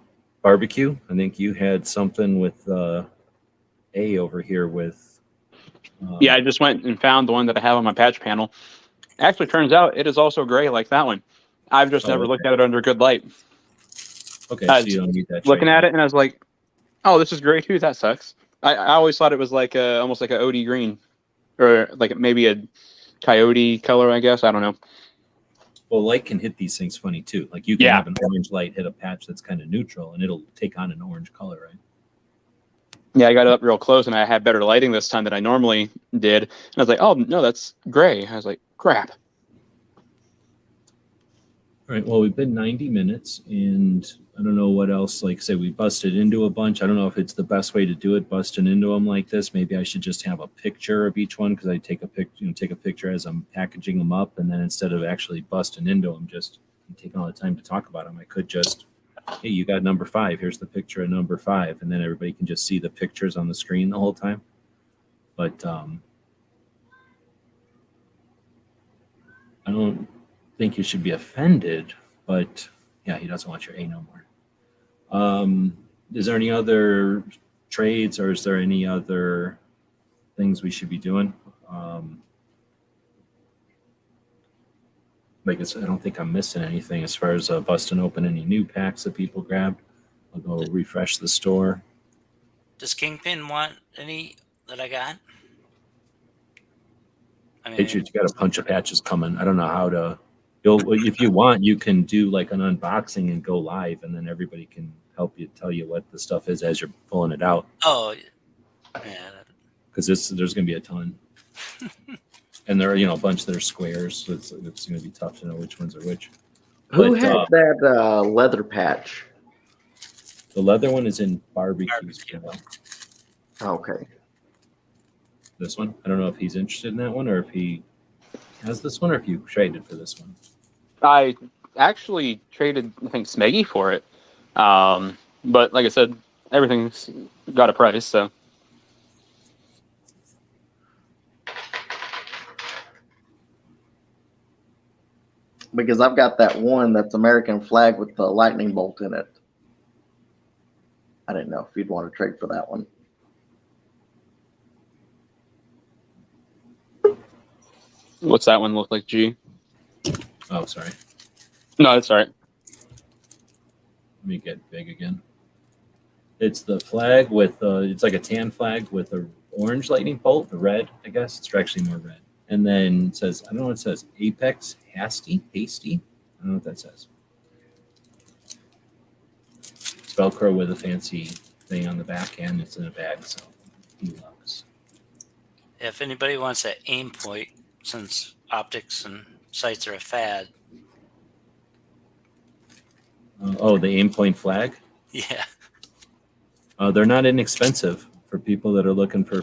barbecue. I think you had something with A over here with. Yeah, I just went and found the one that I have on my patch panel. Actually, turns out it is also gray like that one. I've just never looked at it under good light. Okay, so you don't need that. Looking at it, and I was like, "Oh, this is gray too. That sucks." I always thought it was like almost like an OD green, or like maybe a coyote color. I guess I don't know. Well, light can hit these things funny too. Like you can have an orange light hit a patch that's kind of neutral, and it'll take on an orange color, right? Yeah, I got it up real close, and I had better lighting this time than I normally did. And I was like, "Oh no, that's gray." I was like, "Crap." All right. Well, we've been 90 minutes, and I don't know what else. Like, say we busted into a bunch. I don't know if it's the best way to do it, busting into them like this. Maybe I should just have a picture of each one because I take a picture as I'm packaging them up, and then instead of actually busting into them, just taking all the time to talk about them, I could just, hey, you got number 5. Here's the picture of number 5, and then everybody can just see the pictures on the screen the whole time. But I don't think you should be offended, but yeah, he doesn't want your A no more. Is there any other trades, or is there any other things we should be doing? Like I don't think I'm missing anything as far as busting open any new packs that people grabbed. I'll go refresh the store. Does Kingpin want any that I got? I mean, Patriot, you got a bunch of patches coming. I don't know how to. If you want, you can do like an unboxing and go live, and then everybody can help you tell you what the stuff is as you're pulling it out. oh, yeah. Because there's going to be a ton, and there are a bunch that are squares, so it's going to be tough to know which ones are which. Who But, had that leather patch? The leather one is in barbecue. Okay. This one, I don't know if he's interested in that one, or if he has this one, or if you traded for this one. I actually traded, I think, Smeggy for it. But like I said, everything's got a price, so. Because I've got that one that's American flag with the lightning bolt in it. I didn't know if you'd want to trade for that one. What's that one look like, G? Oh, sorry. No, that's all right. Let me get big again. It's the flag with it's like a tan flag with a orange lightning bolt, the red, I guess. It's actually more red. And then it says, I don't know what it says, Apex Hasty? I don't know what that says. It's Velcro with a fancy thing on the back end. It's in a bag, so deluxe. If anybody wants that aim point, since optics and sights are a fad. The aim point flag? Yeah. They're not inexpensive For people that are looking for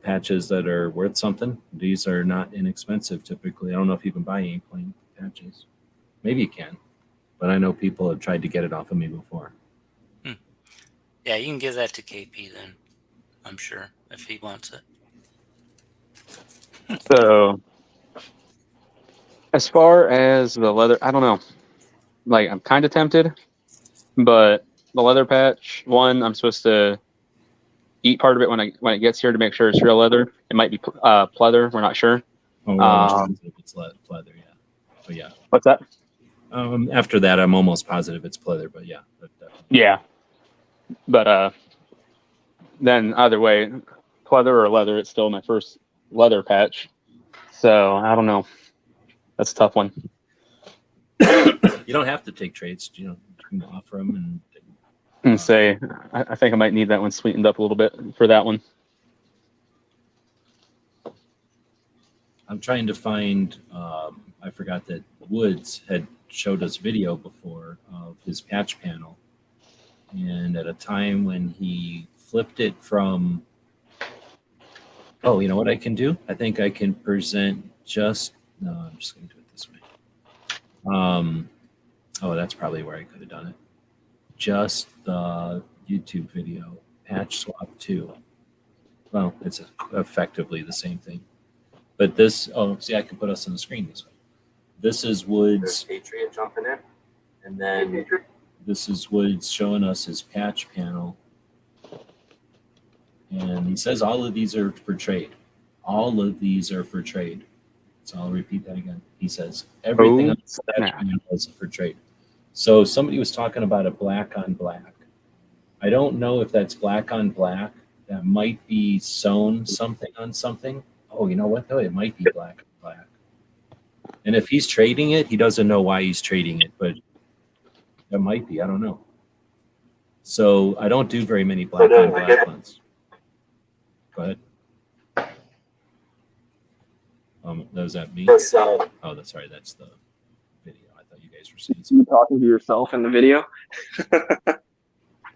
patches that are worth something, these are not inexpensive typically. I don't know if you can buy ink plain patches. Maybe you can, but I know people have tried to get it off of me before. Yeah, you can give that to KP then. I'm sure if he wants it. So, as far as the leather, I don't know. Like, I'm kind of tempted, but the leather patch one, I'm supposed to eat part of it when it gets here to make sure it's real leather. It might be pleather. We're not sure. Oh, well, if it's pleather, yeah. But yeah. What's that? After that, I'm almost positive it's pleather, but yeah. Yeah. But then either way, pleather or leather, it's still my first leather patch. So I don't know. That's a tough one. You don't have to take trades. You can offer them And say, I think I might need that one sweetened up a little bit for that one. I'm trying to find. I forgot that Woods had showed us video before of his patch panel, and at a time when he flipped it from. Oh, you know what I can do? I think I can present just. No, I'm just going to do it this way. Oh, that's probably where I could have done it. Just the YouTube video, patch swap 2. Well, it's effectively the same thing. But this, see, I can put us on the screen this way. This is Woods. Patriot jumping in. And then this is Woods showing us his patch panel. And he says all of these are for trade. All of these are for trade. So I'll repeat that again. He says everything on the patch panel is for trade. So somebody was talking about a black on black. I don't know if that's black on black. That might be sewn something on something. Oh, you know what though? It might be black on black. And if he's trading it, he doesn't know why he's trading it, but it might be. I don't know. So I don't do very many black on black ones. Go ahead. Was that me? Oh, that's right. That's the video. I thought you guys were seeing something. You talking to yourself in the video?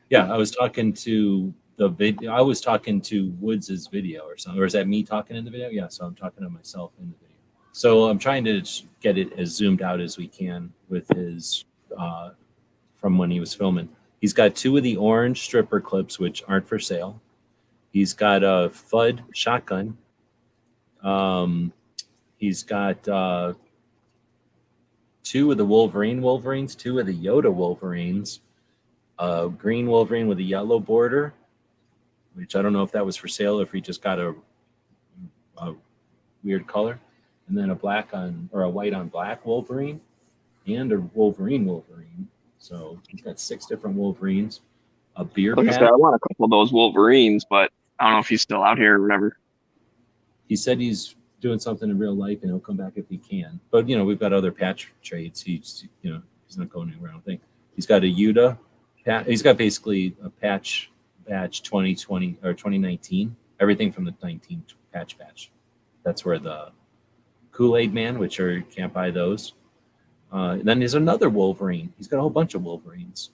Yeah, I was talking to the video. I was talking to Woods's video or something. Or is that me talking in the video? Yeah, so I'm talking to myself in the video. So I'm trying to get it as zoomed out as we can with his from when he was filming. He's got 2 of the orange stripper clips, which aren't for sale. He's got a FUD shotgun. He's got 2 of the Wolverines, 2 of the Yoda Wolverines, a green Wolverine with a yellow border, which I don't know if that was for sale or if he just got a weird color, and then a black on or a white on black Wolverine and a Wolverine. So he's got 6 different Wolverines, a beer Like I pack. said, I want a couple of those Wolverines, but I don't know if he's still out here or whatever. He said he's doing something in real life and he'll come back if he can. But we've got other patch trades. He's not going anywhere. I don't think. He's got a Yuta. He's got basically a patch 2020 or 2019. Everything from the 19 patch. That's where the Kool-Aid Man, which you can't buy those. Then there's another Wolverine. He's got a whole bunch of Wolverines.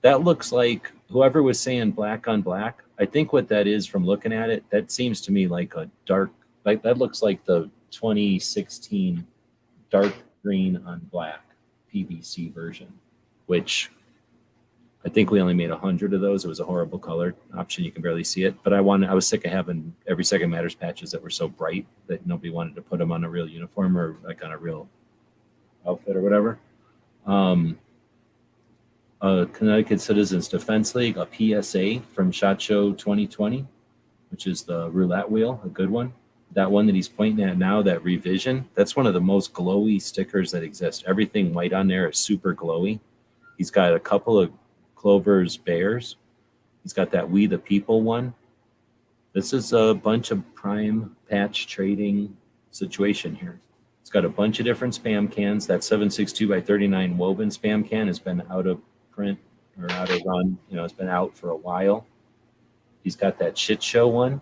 That looks like whoever was saying black on black. I think what that is from looking at it, that seems to me like a dark. Like that looks like the 2016 dark green on black PVC version, which I think we only made 100 of those. It was a horrible color option. You can barely see it. But I was sick of having Every Second Matters patches that were so bright that nobody wanted to put them on a real uniform or like on a real outfit or whatever. Connecticut Citizens Defense League, a PSA from SHOT Show 2020, which is the roulette wheel, a good one. That one that he's pointing at now, that revision, that's one of the most glowy stickers that exist. Everything white on there is super glowy. He's got a couple of Clover's Bears. He's got that We the People one. This is a bunch of prime patch trading situation here. It's got a bunch of different spam cans. That 762 by 39 woven spam can has been out of print or out of run. It's been out for a while. He's got that shit show one.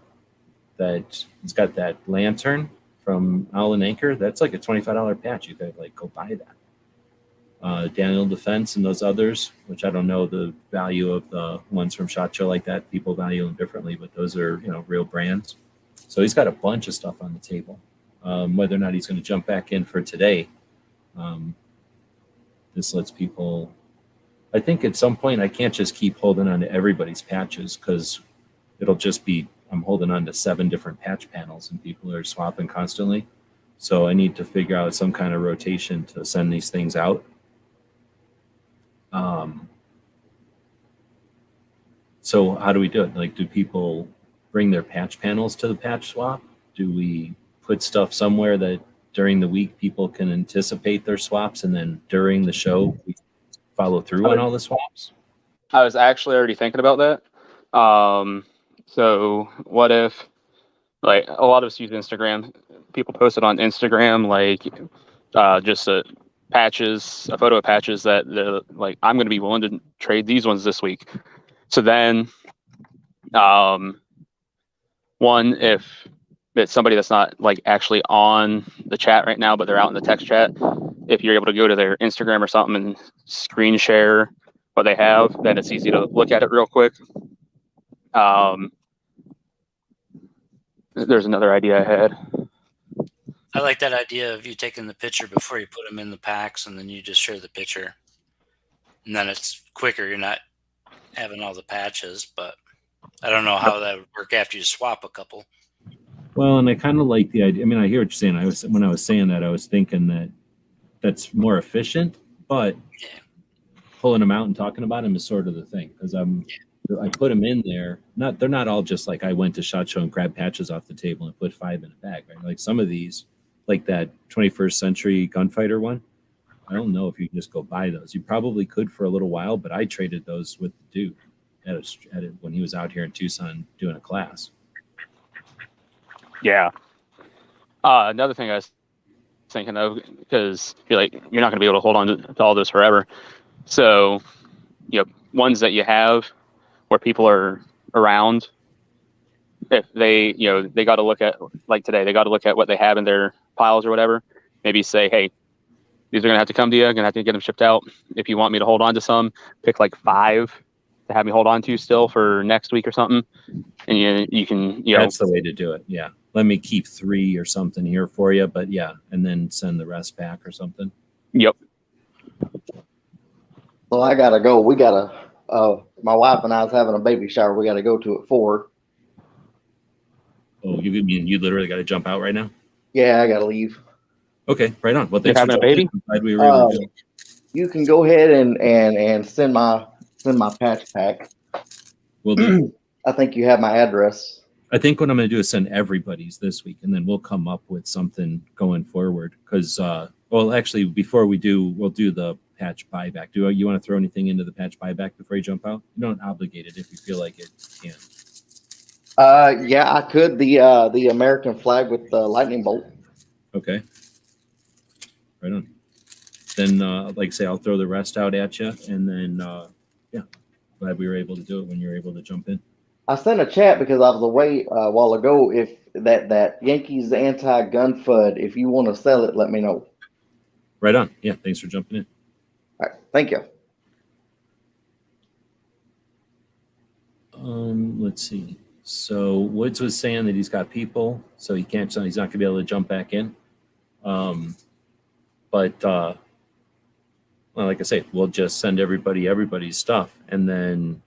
He's got that lantern from Owl and Anchor. That's like a $25 patch. You could go buy that. Daniel Defense and those others, which I don't know the value of the ones from SHOT Show like that. People value them differently, but those are, real brands. So he's got a bunch of stuff on the table. Whether or not he's going to jump back in for today, this lets people. I think at some point I can't just keep holding on to everybody's patches because it'll just be I'm holding on to 7 different patch panels and people are swapping constantly. So I need to figure out some kind of rotation to send these things out. So how do we do it? Like, do people bring their patch panels to the patch swap? Do we put stuff somewhere that during the week people can anticipate their swaps and then during the show we follow through on all the swaps? I was actually already thinking about that. So what if, like, a lot of us use Instagram. People post it on Instagram, like just patches, a photo of patches that they're like, I'm going to be willing to trade these ones this week. So then, one, if it's somebody that's not like actually on the chat right now, but they're out in the text chat, if you're able to go to their Instagram or something and screen share what they have, then it's easy to look at it real quick. There's another idea I had. I like that idea of you taking the picture before you put them in the packs, and then you just share the picture, and then it's quicker. You're not having all the patches, but I don't know how that would work after you swap a couple. Well, and I kind of like the idea. I mean, I hear what you're saying. When I was saying that, I was thinking that that's more efficient, but pulling them out and talking about them is sort of the thing because I put them in there. They're not all just like I went to SHOT Show and grabbed patches off the table and put 5 in a bag, right? Like some of these, like that 21st Century Gunfighter one, I don't know if you can just go buy those. You probably could for a little while, but I traded those with the dude at it when he was out here in Tucson doing a class. Yeah. Another thing I was thinking of, because you're not going to be able to hold on to all this forever. So, ones that you have where people are around, if they, they got to look at, like today, they got to look at what they have in their piles or whatever. Maybe say, hey, these are going to have to come to you. I'm going to have to get them shipped out. If you want me to hold on to some, pick like 5 to have me hold on to still for next week or something. And you can, That's the way to do it. Yeah. Let me keep 3 or something here for you, but yeah. And then send the rest back or something. Yep. Well, I gotta go. We gotta, my wife and I was having a baby shower. We gotta go to at 4. Oh, you mean you literally got to jump out right now? Yeah, I gotta leave. Okay, right on. Well, You're thanks for having a baby? I'm glad we were able to do it. You can go ahead and send my patch pack. We'll do. I think you have my address. I think what I'm going to do is send everybody's this week, and then we'll come up with something going forward. Because, well, actually, before we do, we'll do the patch buyback. Do you want to throw anything into the patch buyback before you jump out? You don't obligate it if you feel like it can. Yeah, I could. The American flag with the lightning bolt. Okay. Right on. Then, like I say, I'll throw the rest out at you, and then, yeah, glad we were able to do it when you were able to jump in. I sent a chat because I was away a while ago. If that Yankees anti-gun FUD, if you want to sell it, let me know. Right on. Yeah, thanks for jumping in. All right, thank you. Let's see. So Woods was saying that he's got people, so he's not going to be able to jump back in. But well, like I say, we'll just send everybody's stuff, and then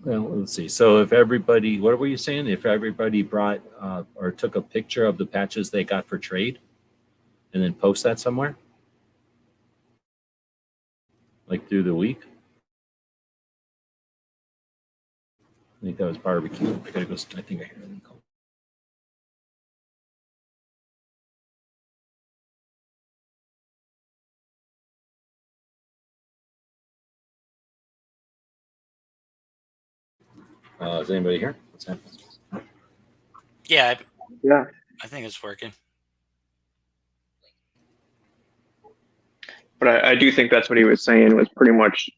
well, let's see. So if everybody, what were you saying? If everybody brought or took a picture of the patches they got for trade, and then post that somewhere, like through the week. I think that was barbecue. I gotta go. I think I hear them call. Is anybody here? What's happening? Yeah. Yeah. I think it's working. But I do think that's what he was saying, was pretty much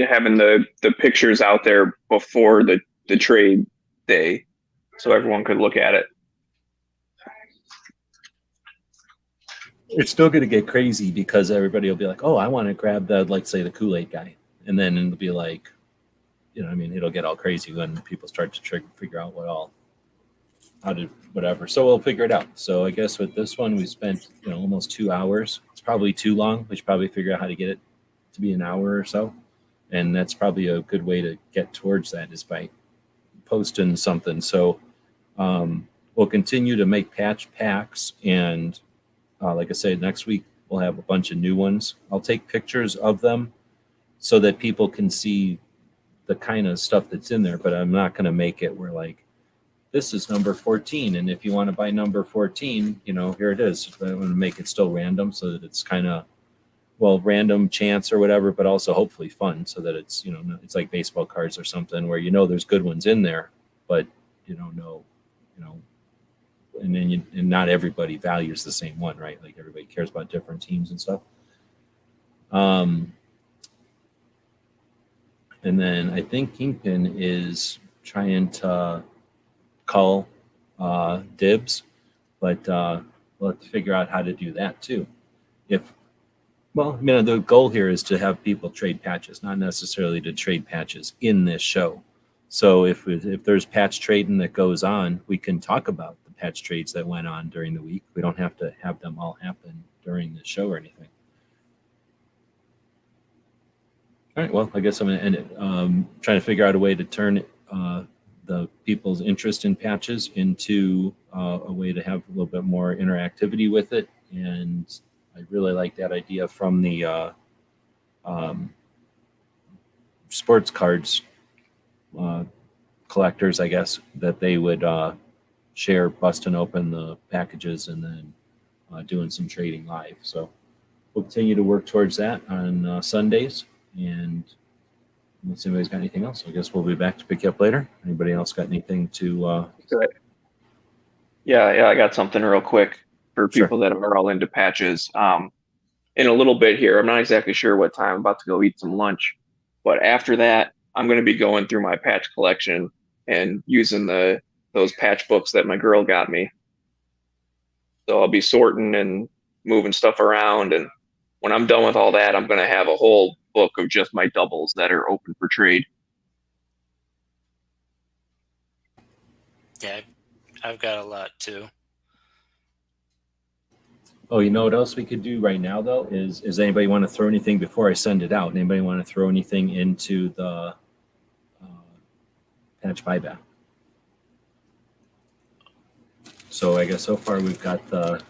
having the pictures out there before the trade day so everyone could look at it. it's still going to get crazy because everybody will be like, oh, I want to grab the, like, say, the Kool-Aid guy. And then it'll be like, you know, I mean, it'll get all crazy when people start to figure out how to, whatever. So we'll figure it out. So I guess with this one, we spent, you know, almost 2 hours. It's probably too long. We should probably figure out how to get it to be an hour or so. And that's probably a good way to get towards that is by posting something. So we'll continue to make patch packs. And like I said, next week we'll have a bunch of new ones. I'll take pictures of them so that people can see the kind of stuff that's in there, but I'm not going to make it where like, this is number 14. And if you want to buy number 14, you know, here it is. But I'm going to make it still random so that it's kind of, well, random chance or whatever, but also hopefully fun so that it's, you know, it's like baseball cards or something where, you know, there's good ones in there, but you don't know, you know, and then and not everybody values the same one, right? Like everybody cares about different teams and stuff. And then I think Kingpin is trying to call dibs, but we'll have to figure out how to do that too. Well, I mean, the goal here is to have people trade patches, not necessarily to trade patches in this show. So if there's patch trading that goes on, we can talk about the patch trades that went on during the week. We don't have to have them all happen during the show or anything. All right, well, I guess I'm going to end it. Trying to figure out a way to turn the people's interest in patches into a way to have a little bit more interactivity with it. And I really like that idea from the sports cards collectors, I guess, that they would share busting open the packages and then doing some trading live. So we'll continue to work towards that on Sundays. And unless anybody's got anything else, I guess we'll be back to pick you up later. Anybody else got anything to? Yeah, I got something real quick for people that are all into patches. In a little bit here, I'm not exactly sure what time. I'm about to go eat some lunch, but after that, I'm going to be going through my patch collection and using those patch books that my girl got me. So I'll be sorting and moving stuff around, and when I'm done with all that, I'm going to have a whole book of just my doubles that are open for trade. Yeah, I've got a lot too. Oh, you know what else we could do right now though is anybody want to throw anything before I send it out? Anybody want to throw anything into the patch buyback? So I guess so far we've got the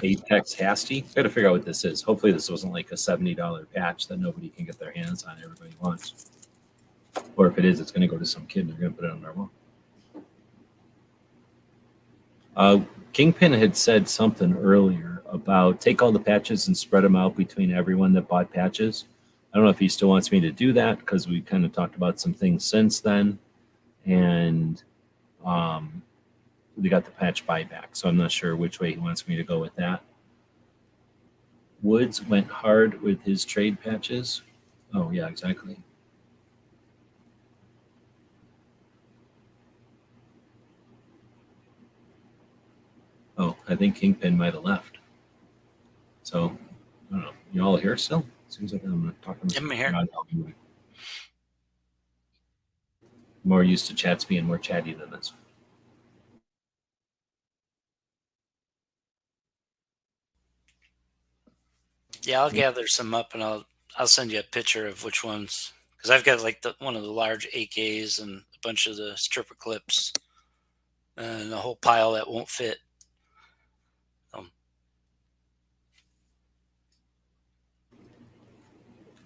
Apex Hasty. Got to figure out what this is. Hopefully this wasn't like a $70 patch that nobody can get their hands on. Everybody wants, or if it is, it's going to go to some kid and they're going to put it on their wall. Kingpin had said something earlier about take all the patches and spread them out between everyone that bought patches. I don't know if he still wants me to do that because we kind of talked about some things since then, and we got the patch buyback, so I'm not sure which way he wants me to go with that. Woods went hard with his trade patches. Oh, yeah, exactly. Oh, I think Kingpin might have left. So, I don't know. You all here still? Seems like I'm talking. I'm here. More used to chats being more chatty than this. Yeah, I'll gather some up and I'll send you a picture of which ones, because I've got like one of the large AKs and a bunch of the stripper clips and a whole pile that won't fit.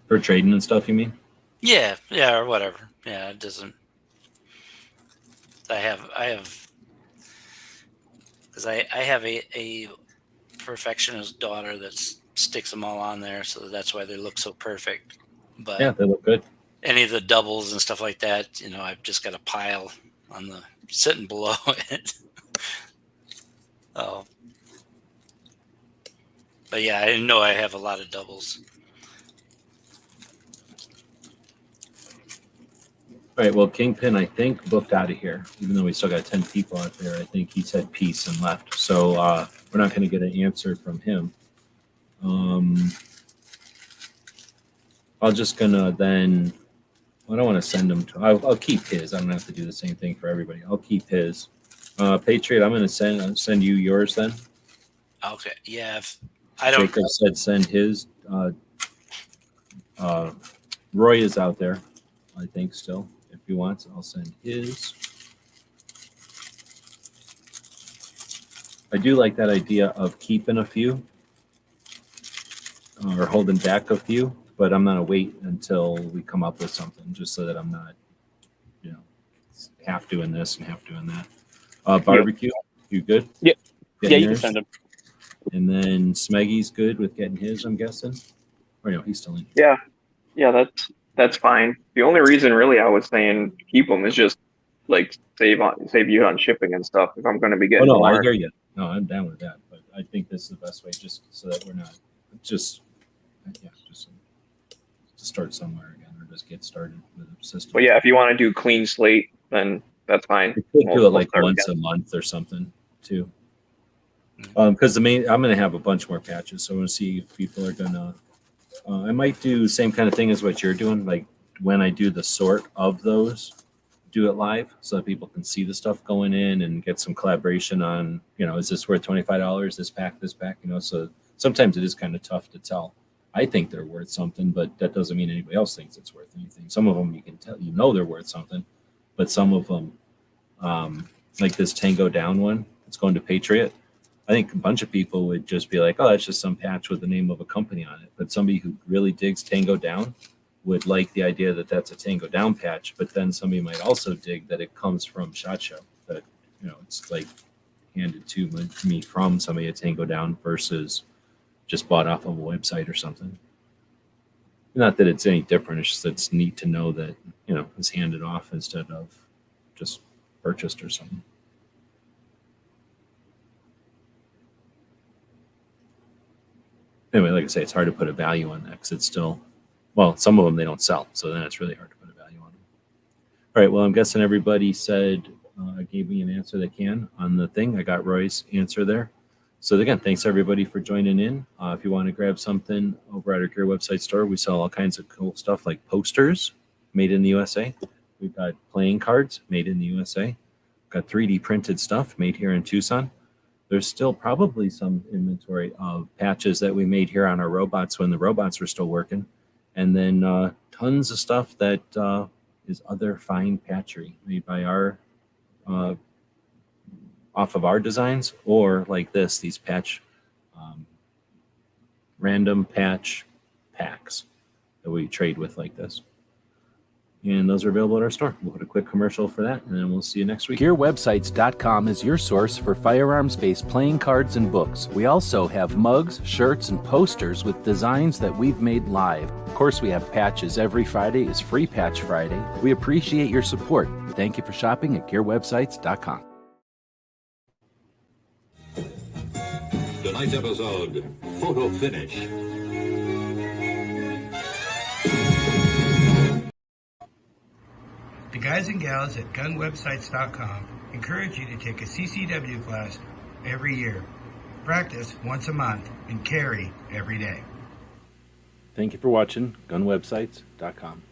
For trading and stuff, you mean? Yeah, or whatever. Yeah, it doesn't. I have, because I have a perfectionist daughter that sticks them all on there, so that's why they look so perfect. But yeah, they look good. Any of the doubles and stuff like that, you know, I've just got a pile on the sitting below it. Oh, but yeah, I know I have a lot of doubles. All right, well, Kingpin, I think, booked out of here. Even though we still got 10 people out there, I think he said peace and left. So we're not going to get an answer from him. I'll just gonna then. I don't want to send him to. I'll keep his. I don't have to do the same thing for everybody. I'll keep his. Patriot, I'm gonna send you yours then. Okay. Yeah. I don't. Jacob said send his. Roy is out there, I think still. If he wants, I'll send his. I do like that idea of keeping a few or holding back a few, but I'm gonna wait until we come up with something, just so that I'm not, half doing this and half doing that. Barbecue, you good? Yep. Getting Yeah, you can yours? send them. And then Smeggy's good with getting his, I'm guessing. Or no, he's still in. Yeah, that's fine. The only reason really I was saying keep them is just like save you on shipping and stuff. If I'm going to be Oh getting no, I more, hear you. No, I'm down with that, but I think this is the best way, just so that we're not just to start somewhere again, or just get started with a system. but yeah, if you want to do clean slate, then that's fine. We could do it like start once again. a month or something too. Because I'm going to have a bunch more patches, so I want to see if people are gonna. I might do the same kind of thing as what you're doing, like when I do the sort of those, do it live so that people can see the stuff going in and get some collaboration on, is this worth $25? This pack, so sometimes it is kind of tough to tell. I think they're worth something, but that doesn't mean anybody else thinks it's worth anything. Some of them you can tell, they're worth something, but some of them, like this Tango Down one, it's going to Patriot. I think a bunch of people would just be like, oh, that's just some patch with the name of a company on it. But somebody who really digs Tango Down would like the idea that that's a Tango Down patch. But then somebody might also dig that it comes from SHOT Show, that, it's like handed to me from somebody at Tango Down versus just bought off of a website or something. Not that it's any different. It's just it's neat to know that, it's handed off instead of just purchased or something. Anyway, like I say, it's hard to put a value on that because it's still, some of them they don't sell, so then it's really hard to put a value on them. All right, well, I'm guessing everybody said, gave me an answer they can on the thing. I got Roy's answer there. So again, thanks everybody for joining in. If you want to grab something over at our Gear website store, we sell all kinds of cool stuff like posters made in the USA. We've got playing cards made in the USA. We've got 3D printed stuff made here in Tucson. There's still probably some inventory of patches that we made here on our robots when the robots were still working. And then tons of stuff that is other fine patchery made by our, off of our designs, or like these patch, random patch packs that we trade with like this. And those are available at our store. We'll put a quick commercial for that, and then we'll see you next week. GearWebsites.com is your source for firearms-based playing cards and books. We also have mugs, shirts, and posters with designs that we've made live. Of course, we have patches. Every Friday is Free Patch Friday. We appreciate your support. Thank you for shopping at GearWebsites.com. Tonight's episode, photo finish. The guys and gals at gunwebsites.com encourage you to take a CCW class every year, practice once a month, and carry every day. Thank you for watching GunWebsites.com.